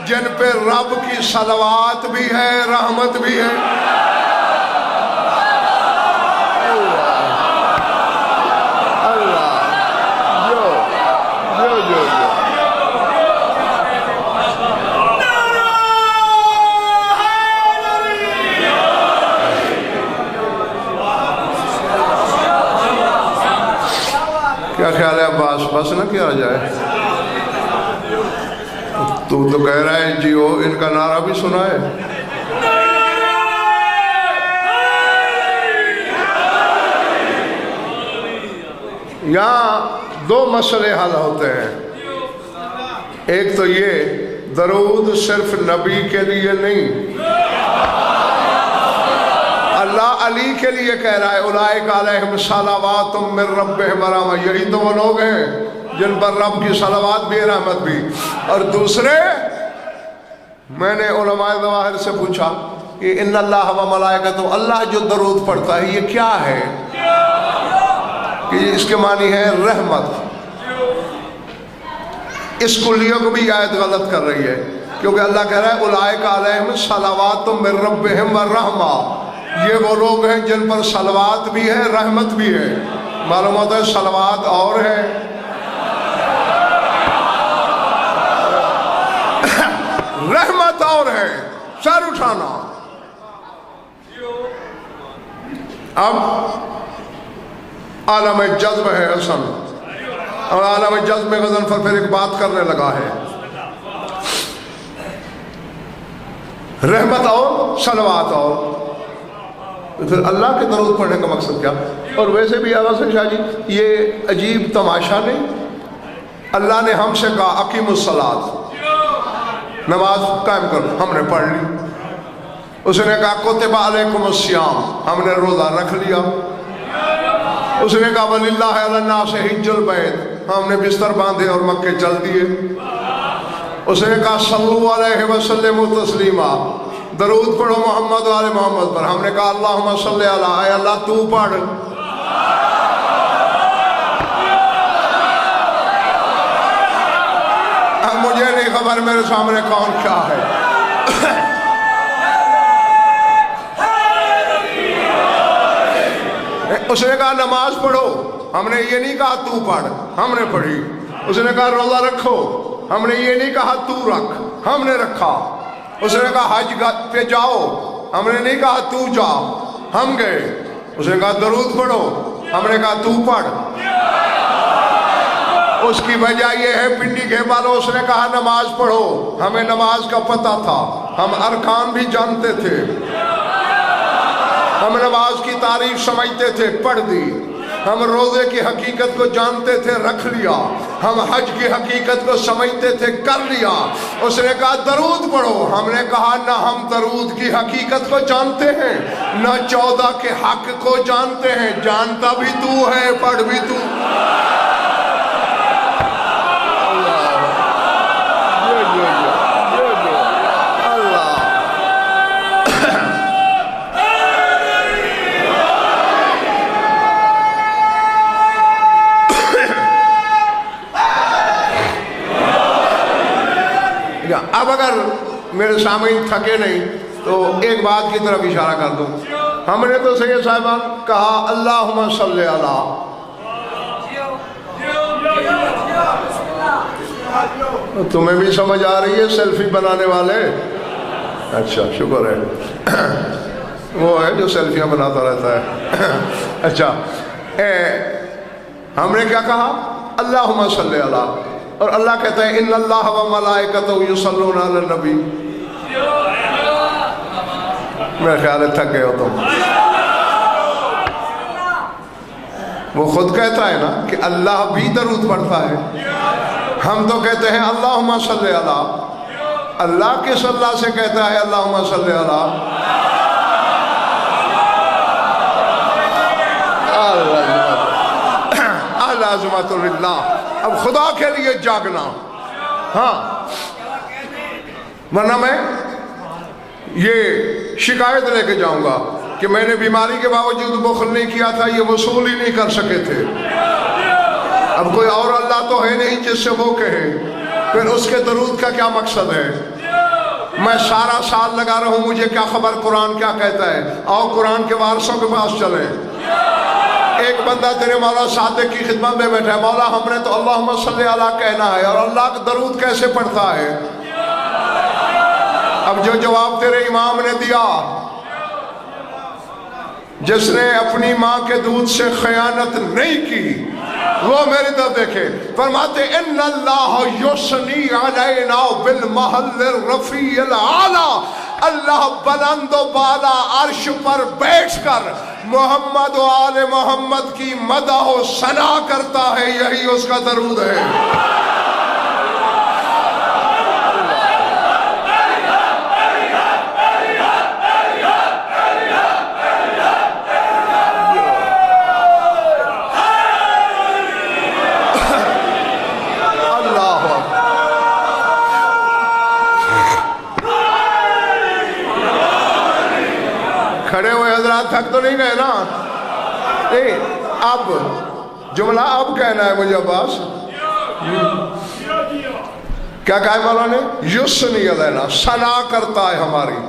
جن پہ رب کی صلوات بھی ہے رحمت بھی ہے. اللہ جو کیا خیال ہے عباس؟ بس نہ کیا جائے. تو کہہ رہا ہے جیو ان کا نعرہ بھی سنا ہے. یہاں دو مسئلے حل ہوتے ہیں. ایک تو یہ درود صرف نبی کے لیے نہیں، اللہ علی کے لیے کہہ رہا ہے اولئک علیہم صلوات من ربہم ورحمہ. یہی تو وہ لوگ ہیں جن پر رب کی صلوات بھی رحمت بھی. اور دوسرے میں نے علماء ظواہر سے پوچھا کہ ان اللہ و ملائکتہ، اللہ جو درود پڑھتا ہے یہ کیا ہے؟ کہ اس کے معنی ہے رحمت. اس کلیوں کو بھی آیت غلط کر رہی ہے، کیونکہ اللہ کہہ رہا ہے اولئک علیہم صلوات من ربہم ورحمہ، یہ وہ لوگ ہیں جن پر صلوات بھی ہے رحمت بھی ہے۔ معلوم ہوتا ہے صلوات اور ہے، رحمت اور ہے۔ سر اٹھانا۔ اب عالم جذب ہے حسن، اور عالم جذب میں غضنفر پھر ایک بات کرنے لگا ہے، رحمت اور صلوات اور، پھر اللہ کے درود پڑھنے کا مقصد کیا؟ اور ویسے بھی آغا حسن شاہ جی یہ عجیب تماشا نہیں، اللہ نے ہم سے کہا اقیموا الصلاۃ، نماز قائم کرو، ہم نے پڑھ لی۔ اس نے کہا کتب علیکم الصیام، ہم نے روزہ رکھ لیا۔ اس نے کہا وَلِلَّهِ عَلَى النَّاسِ حِجُّ الْبَيْتِ، ہم نے بستر باندھے اور مکے چل دیے۔ اس نے کہا صلوا علیہ وسلموا تسلیما، درود پڑھو محمد و آل محمد پر، ہم نے کہا اللہم صلی علی، اے اللہ تو پڑھ۔ اب مجھے نہیں خبر میرے سامنے کون کیا ہے۔ اس نے کہا نماز پڑھو، ہم نے یہ نہیں کہا تو پڑھ، ہم نے پڑھی۔ اس نے کہا روزہ رکھو، ہم نے یہ نہیں کہا تو رکھ، ہم نے رکھا۔ اس نے کہا حج پہ جاؤ، ہم نے نہیں کہا تو جا، ہم گئے۔ اس نے کہا درود پڑھو، ہم نے کہا تو پڑھ۔ اس کی وجہ یہ ہے پنڈی کے والوں، اس نے کہا نماز پڑھو، ہمیں نماز کا پتہ تھا، ہم ارکان بھی جانتے تھے، ہم نماز کی تعریف سمجھتے تھے، پڑھ دی۔ ہم روزے کی حقیقت کو جانتے تھے، رکھ لیا۔ ہم حج کی حقیقت کو سمجھتے تھے، کر لیا۔ اس نے کہا درود پڑھو، ہم نے کہا نہ ہم درود کی حقیقت کو جانتے ہیں، نہ 14 کے حق کو جانتے ہیں، جانتا بھی تو ہے، پڑھ بھی تو۔ اب اگر میرے سامعین تھکے نہیں تو ایک بات کی طرف اشارہ کر دوں، ہم نے تو سید صاحبان کہا اللہم صلی علی، تمہیں بھی سمجھ آ رہی ہے سیلفی بنانے والے؟ اچھا شکر ہے، وہ ہے جو سیلفیاں بناتا رہتا ہے۔ اچھا ہم نے کیا کہا؟ اللہم صلی علی، اور اللہ کہتا ہے ان اللہ و ملائکتہ یصلون علی النبی۔ میرے خیال ہے تھک گئے ہو تم۔ وہ خود کہتا ہے نا کہ اللہ بھی درود پڑھتا ہے، ہم تو کہتے ہیں اللہم صلی علی، اللہ کس اللہ سے کہتا ہے اللہم صلی علی؟ العظمت للہ۔ اب خدا کے لیے جاگنا، ہاں، ورنہ میں یہ شکایت لے کے جاؤں گا کہ میں نے بیماری کے باوجود بخل نہیں کیا تھا، یہ وصول ہی نہیں کر سکے تھے۔ اب کوئی اور اللہ تو ہے نہیں جس سے وہ کہے، پھر اس کے درود کا کیا مقصد ہے؟ میں سارا سال لگا رہا ہوں، مجھے کیا خبر قرآن کیا کہتا ہے؟ آؤ قرآن کے وارثوں کے پاس چلیں۔ ایک بندہ تیرے مولا صادق کی خدمت میں بیٹھا ہے، مولا ہم نے تو اللہم صلی علی کہنا ہے، اور اللہ کا درود کیسے پڑھتا ہے؟ اب جو جواب تیرے امام نے دیا، جس نے اپنی ماں کے دودھ سے خیانت نہیں کی، وہ میری طرف دیکھے، فرماتے ان اللہ یثنی علینا بالمحل الرفیع الاعلی، اللہ بلند و بالا عرش پر بیٹھ کر محمد و آل محمد کی مدح و ثنا کرتا ہے، یہی اس کا درود ہے۔ کھڑے ہوئے حضرات تھک تو نہیں گئے نا؟ نہیں، اب جملہ اب کہنا ہے مجھے عباس۔ کیا کہا ہے مولا نے؟ یسنی علینا، ثنا کرتا ہے ہماری۔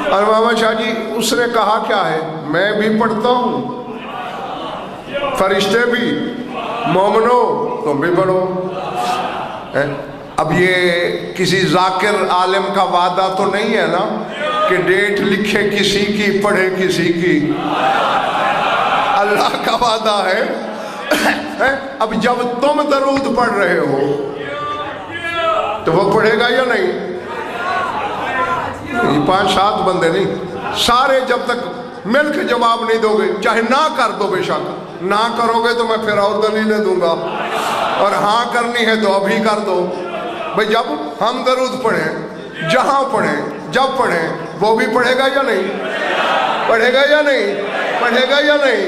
اور محمد شاہ جی اس نے کہا کیا ہے؟ میں بھی پڑھتا ہوں، فرشتے بھی، مومنو تم بھی پڑھو۔ اب یہ کسی ذاکر عالم کا وعدہ تو نہیں ہے نا کہ ڈیٹ لکھے کسی کی پڑھے کسی کی، اللہ کا وعدہ ہے۔ اب جب تم درود پڑھ رہے ہو تو وہ پڑھے گا یا نہیں؟ 5-7 بندے نہیں، سارے جب تک مل کے جواب نہیں دو گے، چاہے نہ کر دو، بے شک نہ کرو گے تو میں پھر اور دلیلیں دوں گا، اور ہاں کرنی ہے تو ابھی کر دو۔ بھئی جب ہم درود پڑھیں، جہاں پڑھیں، جب پڑھیں، وہ بھی پڑھے گا یا نہیں؟ پڑھے گا یا نہیں؟ پڑھے گا یا نہیں؟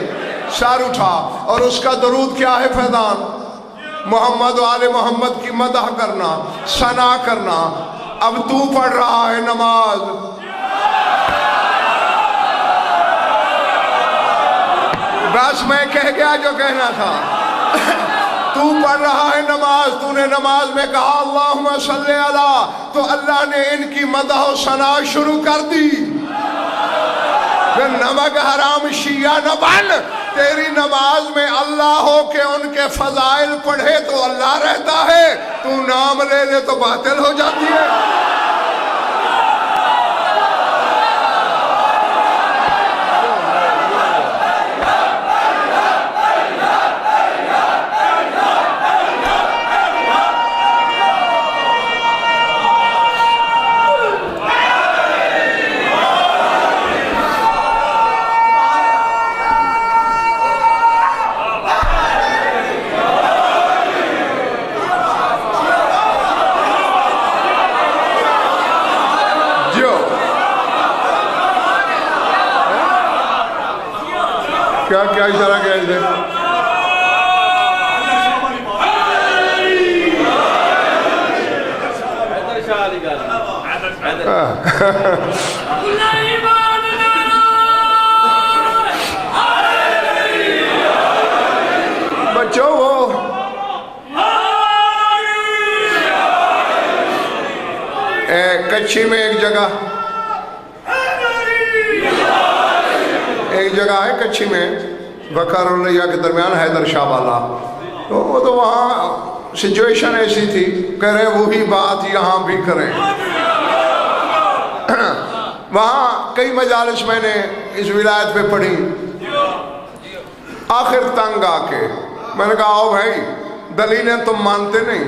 سار اٹھا، اور اس کا درود کیا ہے فیضان؟ محمد و آل محمد کی مدح کرنا، ثنا کرنا۔ اب تو پڑھ رہا ہے نماز، بس میں کہہ گیا جو کہنا تھا۔ تو پڑھ رہا ہے نماز، تو نے نماز میں کہا اللہم صلی علی، تو اللہ نے ان کی مدح و ثنا شروع کر دی۔ نمک حرام شیعہ نہ بن، تیری نماز میں اللہ ہو کہ ان کے فضائل پڑھے تو اللہ رہتا ہے، تو نام لے لے تو باطل ہو جاتی ہے۔ کیا اشارہ کیا اسے؟ بچوں وہ کچھی میں ایک جگہ ہے کچھی میں، بکر اور لیا کے درمیان حیدر شاہ والا، تو وہ تو وہاں سچویشن ایسی تھی، کہہ رہے وہی بات یہاں بھی کریں۔ وہاں کئی مجالس میں نے اس ولایت پہ پڑھی، آخر تنگ آ کے میں نے کہا آؤ بھائی دلیلیں تم مانتے نہیں۔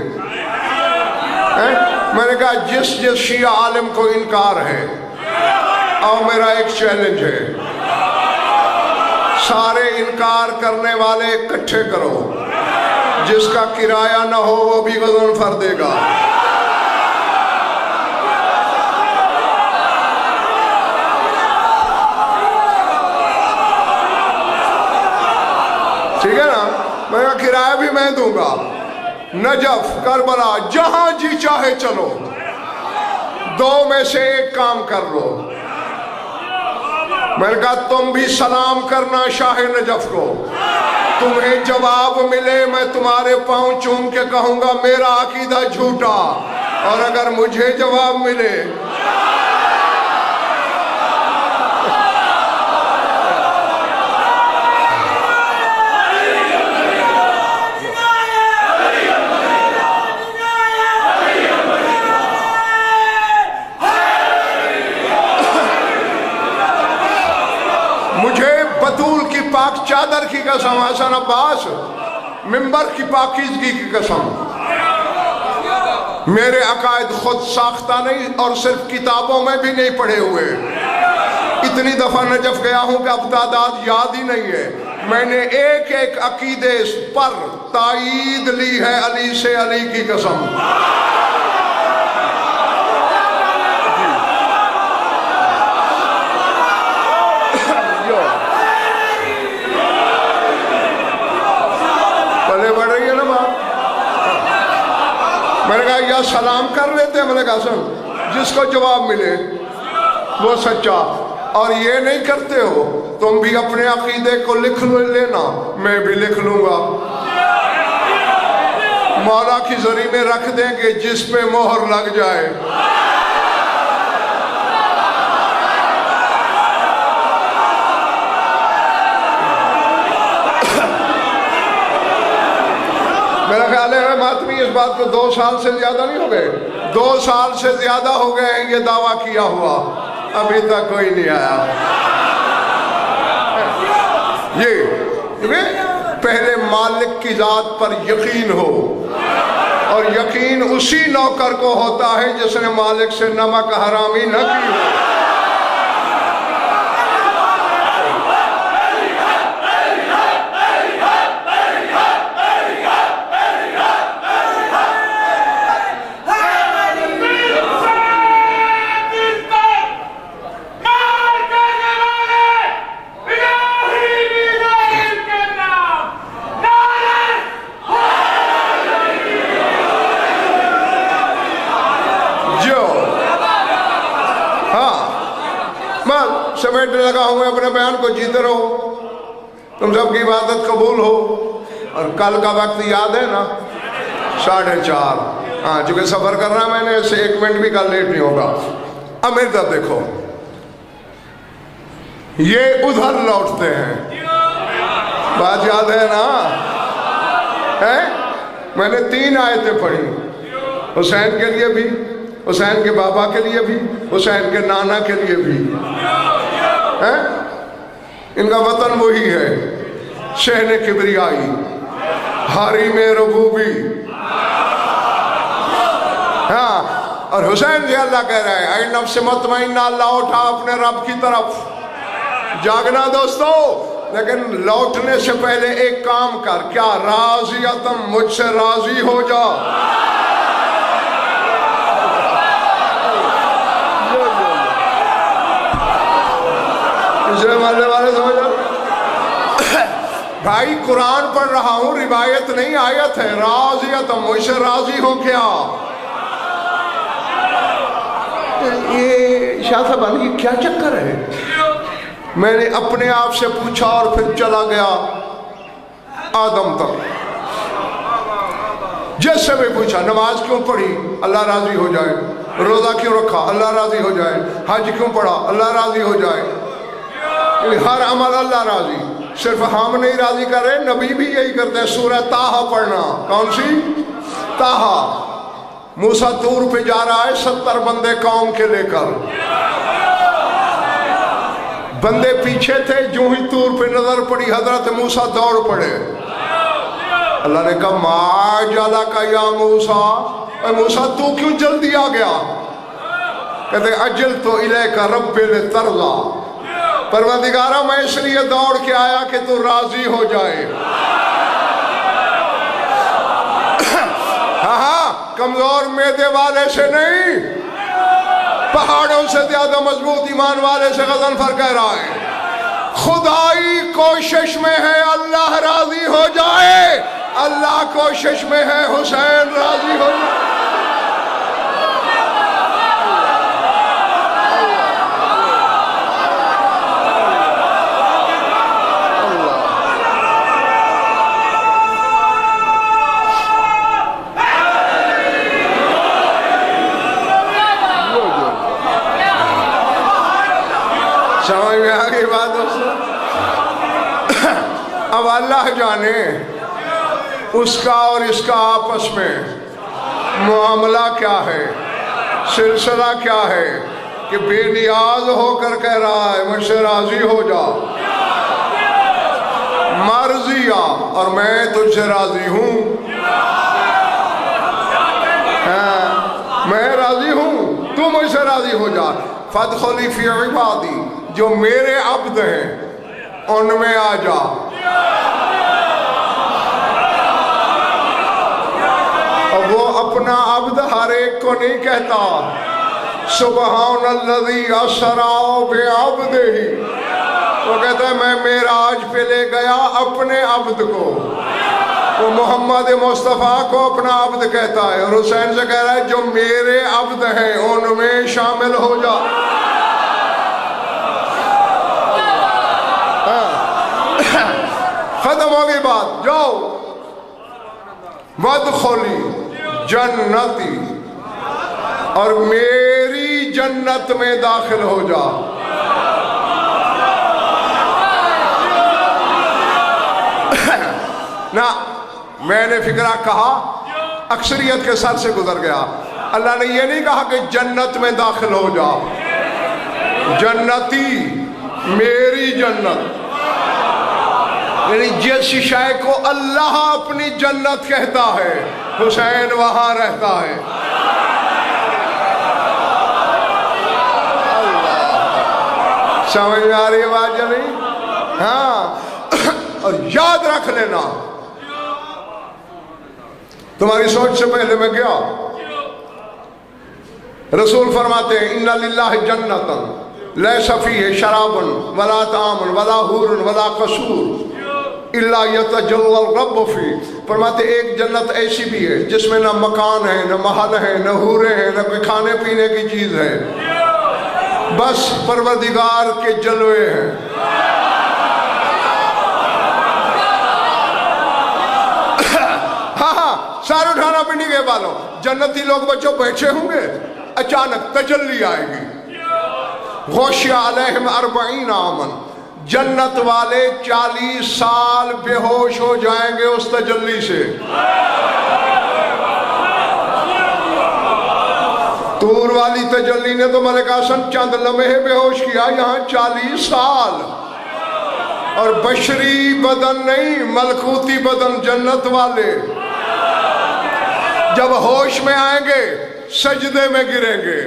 میں نے کہا جس شیعہ عالم کو انکار ہے، اور میرا ایک چیلنج ہے، سارے انکار کرنے والے اکٹھے کرو، جس کا کرایہ نہ ہو وہ بھی غضن فر دے گا۔ ٹھیک ہے نا؟ میں کہا کرایہ بھی میں دوں گا، نجف، کربلا، جہاں جی چاہے چلو، 2 میں سے ایک کام کر لو۔ میں نے کہا تم بھی سلام کرنا شاہ نجف کو، تمہیں جواب ملے میں تمہارے پاؤں چوم کے کہوں گا میرا عقیدہ جھوٹا، اور اگر مجھے جواب ملے پاک چادر کی قسم، حسن عباس ممبر کی پاکیزگی کی قسم، میرے عقائد خود ساختہ نہیں اور صرف کتابوں میں بھی نہیں پڑھے ہوئے، اتنی دفعہ نجف گیا ہوں کہ اب تعداد یاد ہی نہیں ہے، میں نے ایک ایک عقیدے پر تائید لی ہے علی سے، علی کی قسم۔ میں نے کہا یا سلام کر لیتے ہیں، میں نے کہا سن جس کو جواب ملے وہ سچا، اور یہ نہیں کرتے ہو تم بھی اپنے عقیدے کو لکھ لینا، میں بھی لکھ لوں گا، مولا کی زری میں رکھ دیں گے جس پہ مہر لگ جائے. میرا خیال ہے ماتمی اس بات کو 2 سال سے زیادہ نہیں ہو گئے, 2 سال سے زیادہ ہو گئے ہیں یہ دعویٰ کیا ہوا, ابھی تک کوئی نہیں آیا. یہ پہلے مالک کی ذات پر یقین ہو, اور یقین اسی نوکر کو ہوتا ہے جس نے مالک سے نمک حرامی نہ کی ہو. سمیٹنے لگا ہوں میں اپنے بیان کو, جیتے رہو, تم سب کی عبادت قبول ہو. اور کل کا وقت یاد ہے نا, 4:30. ہاں چونکہ سفر کرنا میں نے, اس سے 1 منٹ بھی کل لیٹ نہیں ہوگا. اب میری طرف دیکھو, یہ ادھر لوٹتے ہیں, بات یاد ہے نا, میں نے 3 آیتیں پڑھی, حسین کے لیے بھی, حسین کے بابا کے لیے بھی, حسین کے نانا کے لیے بھی. ان کا وطن وہی ہے, شہن کبریائی, حریم ربوبی. ہاں, اور حسین سے اللہ کہہ رہا ہے, اے نفس مطمئنہ, اللہ اٹھا اپنے رب کی طرف. جاگنا دوستو, لیکن لوٹنے سے پہلے ایک کام کر, کیا راضیتم, مجھ سے راضی ہو جا. والے سمجھا بھائی, قرآن پڑھ رہا ہوں, روایت نہیں آیت ہے. راضیتم, مجھ سے راضی ہو کیا. یہ شاہ صاحب یہ کیا چکر ہے. میں نے اپنے آپ سے پوچھا اور پھر چلا گیا آدم تک. جس سے بھی پوچھا, نماز کیوں پڑھی, اللہ راضی ہو جائے. روزہ کیوں رکھا, اللہ راضی ہو جائے. حج کیوں پڑھا, اللہ راضی ہو جائے. ہر عمل اللہ راضی, صرف ہم نہیں راضی کر رہے, نبی بھی یہی کرتے ہیں. سورہ طٰہٰ پڑھنا, کون سی, طٰہٰ. موسیٰ طور پہ جا رہا ہے 70 بندے قوم کے لے کر. بندے پیچھے تھے, جو ہی طور پہ نظر پڑی حضرت موسیٰ دوڑ پڑے. اللہ نے کہا ما جالک یا موسیٰ, اے موسیٰ تو کیوں جلدی آ گیا. کہتے اجلت الیک رب لترضیٰ, پروردگارہ میں اس لیے دوڑ کے آیا کہ تو راضی ہو جائے. ہاں, کمزور معدے والے سے نہیں, پہاڑوں سے زیادہ مضبوط ایمان والے سے غضنفر کہہ رہا ہے, خدائی کوشش میں ہے اللہ راضی ہو جائے, اللہ کوشش میں ہے حسین راضی ہو جائے. سمجھ میں آگئی بات دوستو. اب اللہ جانے اس کا اور اس کا آپس میں معاملہ کیا ہے, سلسلہ کیا ہے, کہ بے نیاز ہو کر کہہ رہا ہے مجھ سے راضی ہو جا. مرضیہ, اور میں تجھ سے راضی ہوں. میں راضی ہوں, تو مجھ سے راضی ہو جا. فادخلی فی عبادی, جو میرے عبد ہیں ان میں آ جا. اور وہ اپنا عبد ہر ایک کو نہیں کہتا, سبحان الذی اسریٰ بعبدہ, وہ کہتا ہے میں معراج پہ لے گیا اپنے عبد کو. وہ محمد مصطفیٰ کو اپنا عبد کہتا ہے, اور حسین سے کہہ رہا ہے جو میرے عبد ہیں ان میں شامل ہو جا. ختم ہو گئی بات, جاؤ. وادخلی جنتی، اور میری جنت میں داخل ہو جا۔ نہ میں نے فکرہ کہا، اکثریت کے سر سے گزر گیا۔ اللہ نے یہ نہیں کہا کہ جنت میں داخل ہو جا، جنتی میری جنت، یعنی جس شے کو اللہ اپنی جنت کہتا ہے حسین وہاں رہتا ہے۔ سمجھ میں آ رہی ہے بات یا نہیں؟ ہاں، اور یاد رکھ لینا، تمہاری سوچ سے پہلے میں گیا، رسول فرماتے ہیں ان للہ جنتا لیس فیہ شراب ولا طعام ولا حور ولا قصور الا یتجلی الرب فی، فرماتے ایک جنت ایسی بھی ہے جس میں نہ مکان ہے، نہ محل ہے، نہ حوریں ہیں، نہ کوئی کھانے پینے کی چیز ہے، بس پروردگار کے جلوے ہیں۔ ہاں سار اٹھانا پنڈی کے بالوں، جنتی لوگ بچوں بیٹھے ہوں گے، اچانک تجلی آئے گی، غوشی علیہم 40 عامن، جنت والے 40 سال بے ہوش ہو جائیں گے اس تجلی سے۔ طور والی تجلی نے تو ملک حسن چند لمحے بے ہوش کیا، یہاں 40 سال، اور بشری بدن نہیں، ملکوتی بدن جنت والے جب ہوش میں آئیں گے سجدے میں گریں گے،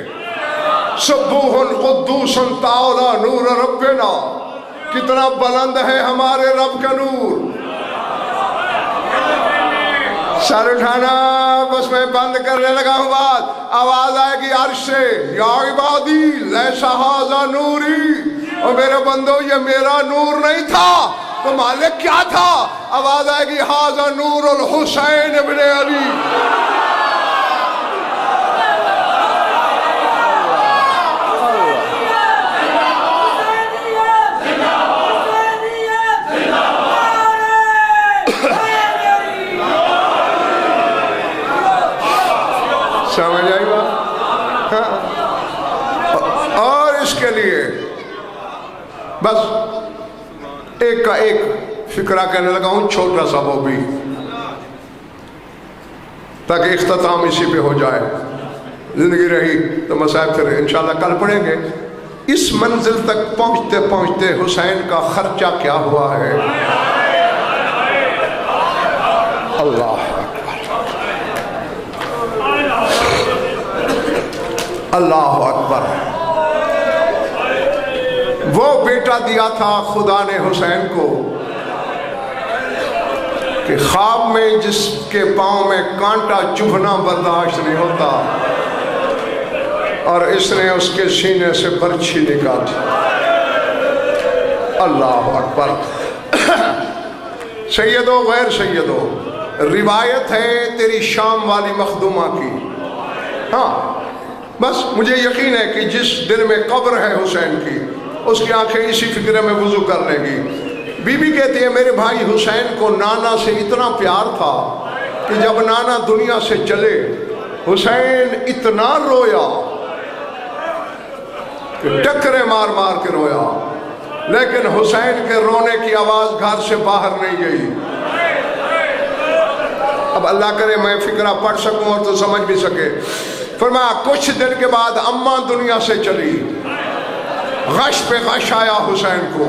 سبوح قدوس تعالی نور ربنا، کتنا بلند ہے ہمارے رب کا نور۔ سر اٹھانا، بس میں بند کرنے لگا ہوں بات، آواز آئے گی عرش سے، یا عبادی لیس ھذا نوری، اور میرے بندو یہ میرا نور نہیں تھا تو مالک کیا تھا؟ آواز آئے گی ھذا نور الحسین ابن علی۔ سمجھ آئی بات؟ اور اس کے لیے بس ایک کا ایک فکرہ کہنے لگا ہوں، چھوٹا سا وہ بھی، تاکہ اختتام اسی پہ ہو جائے، زندگی رہی تو مسائب پھر انشاءاللہ کل پڑھیں گے۔ اس منزل تک پہنچتے پہنچتے حسین کا خرچہ کیا ہوا ہے؟ اللہ اللہ اکبر۔ وہ بیٹا دیا تھا خدا نے حسین کو کہ خواب میں جس کے پاؤں میں کانٹا چبھنا برداشت نہیں ہوتا، اور اس نے اس کے سینے سے برچھی نکالی۔ اللہ اکبر۔ سیدو غیر سیدو، روایت ہے تیری شام والی مخدومہ کی، ہاں بس مجھے یقین ہے کہ جس دل میں قبر ہے حسین کی، اس کی آنکھیں اسی فکرے میں وضو کر لیں گی۔ بی بی کہتی ہے میرے بھائی حسین کو نانا سے اتنا پیار تھا کہ جب نانا دنیا سے چلے حسین اتنا رویا کہ ٹکرے مار مار کے رویا، لیکن حسین کے رونے کی آواز گھر سے باہر نہیں گئی۔ اب اللہ کرے میں فکرہ پڑھ سکوں اور تو سمجھ بھی سکے۔ فرمایا کچھ دن کے بعد اماں دنیا سے چلی، غش پہ غش آیا حسین کو۔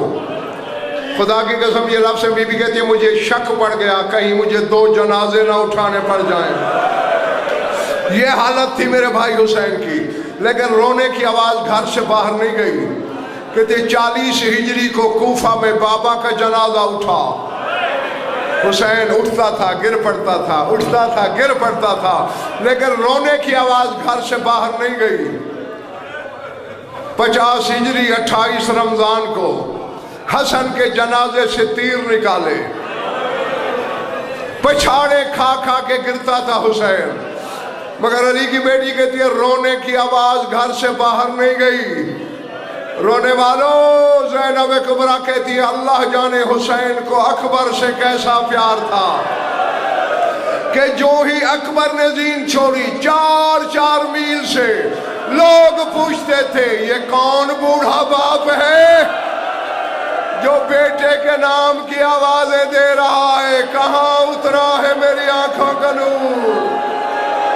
خدا کی قسم یہ لفظ بی بی کہتی ہے مجھے شک پڑ گیا کہیں مجھے 2 جنازے نہ اٹھانے پڑ جائیں۔ یہ حالت تھی میرے بھائی حسین کی، لیکن رونے کی آواز گھر سے باہر نہیں گئی۔ کہتے 40 ہجری کو کوفہ میں بابا کا جنازہ اٹھا، حسین اٹھتا تھا گر پڑتا تھا، اٹھتا تھا گر پڑتا تھا، لیکن رونے کی آواز گھر سے باہر نہیں گئی۔ 50 ہجری 28 رمضان کو حسن کے جنازے سے تیر نکالے، پچھاڑے کھا کھا کے گرتا تھا حسین، مگر علی کی بیٹی کہتی ہے رونے کی آواز گھر سے باہر نہیں گئی۔ رونے والوں، زینب کبریٰ کہتی ہے اللہ جانے حسین کو اکبر سے کیسا پیار تھا، کہ جو ہی اکبر نے زین چھوڑی 4 میل سے لوگ پوچھتے تھے یہ کون بوڑھا باپ ہے جو بیٹے کے نام کی آوازیں دے رہا ہے؟ کہاں اترا ہے میری آنکھوں کا نور؟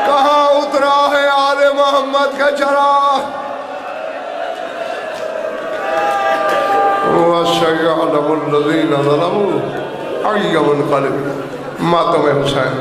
کہاں اترا ہے آل محمد کا چراغ؟ وَسَيَعْلَمُ الَّذِينَ ظَلَمُوا أَيَّ مُنْقَلِبٍ ماتم حسین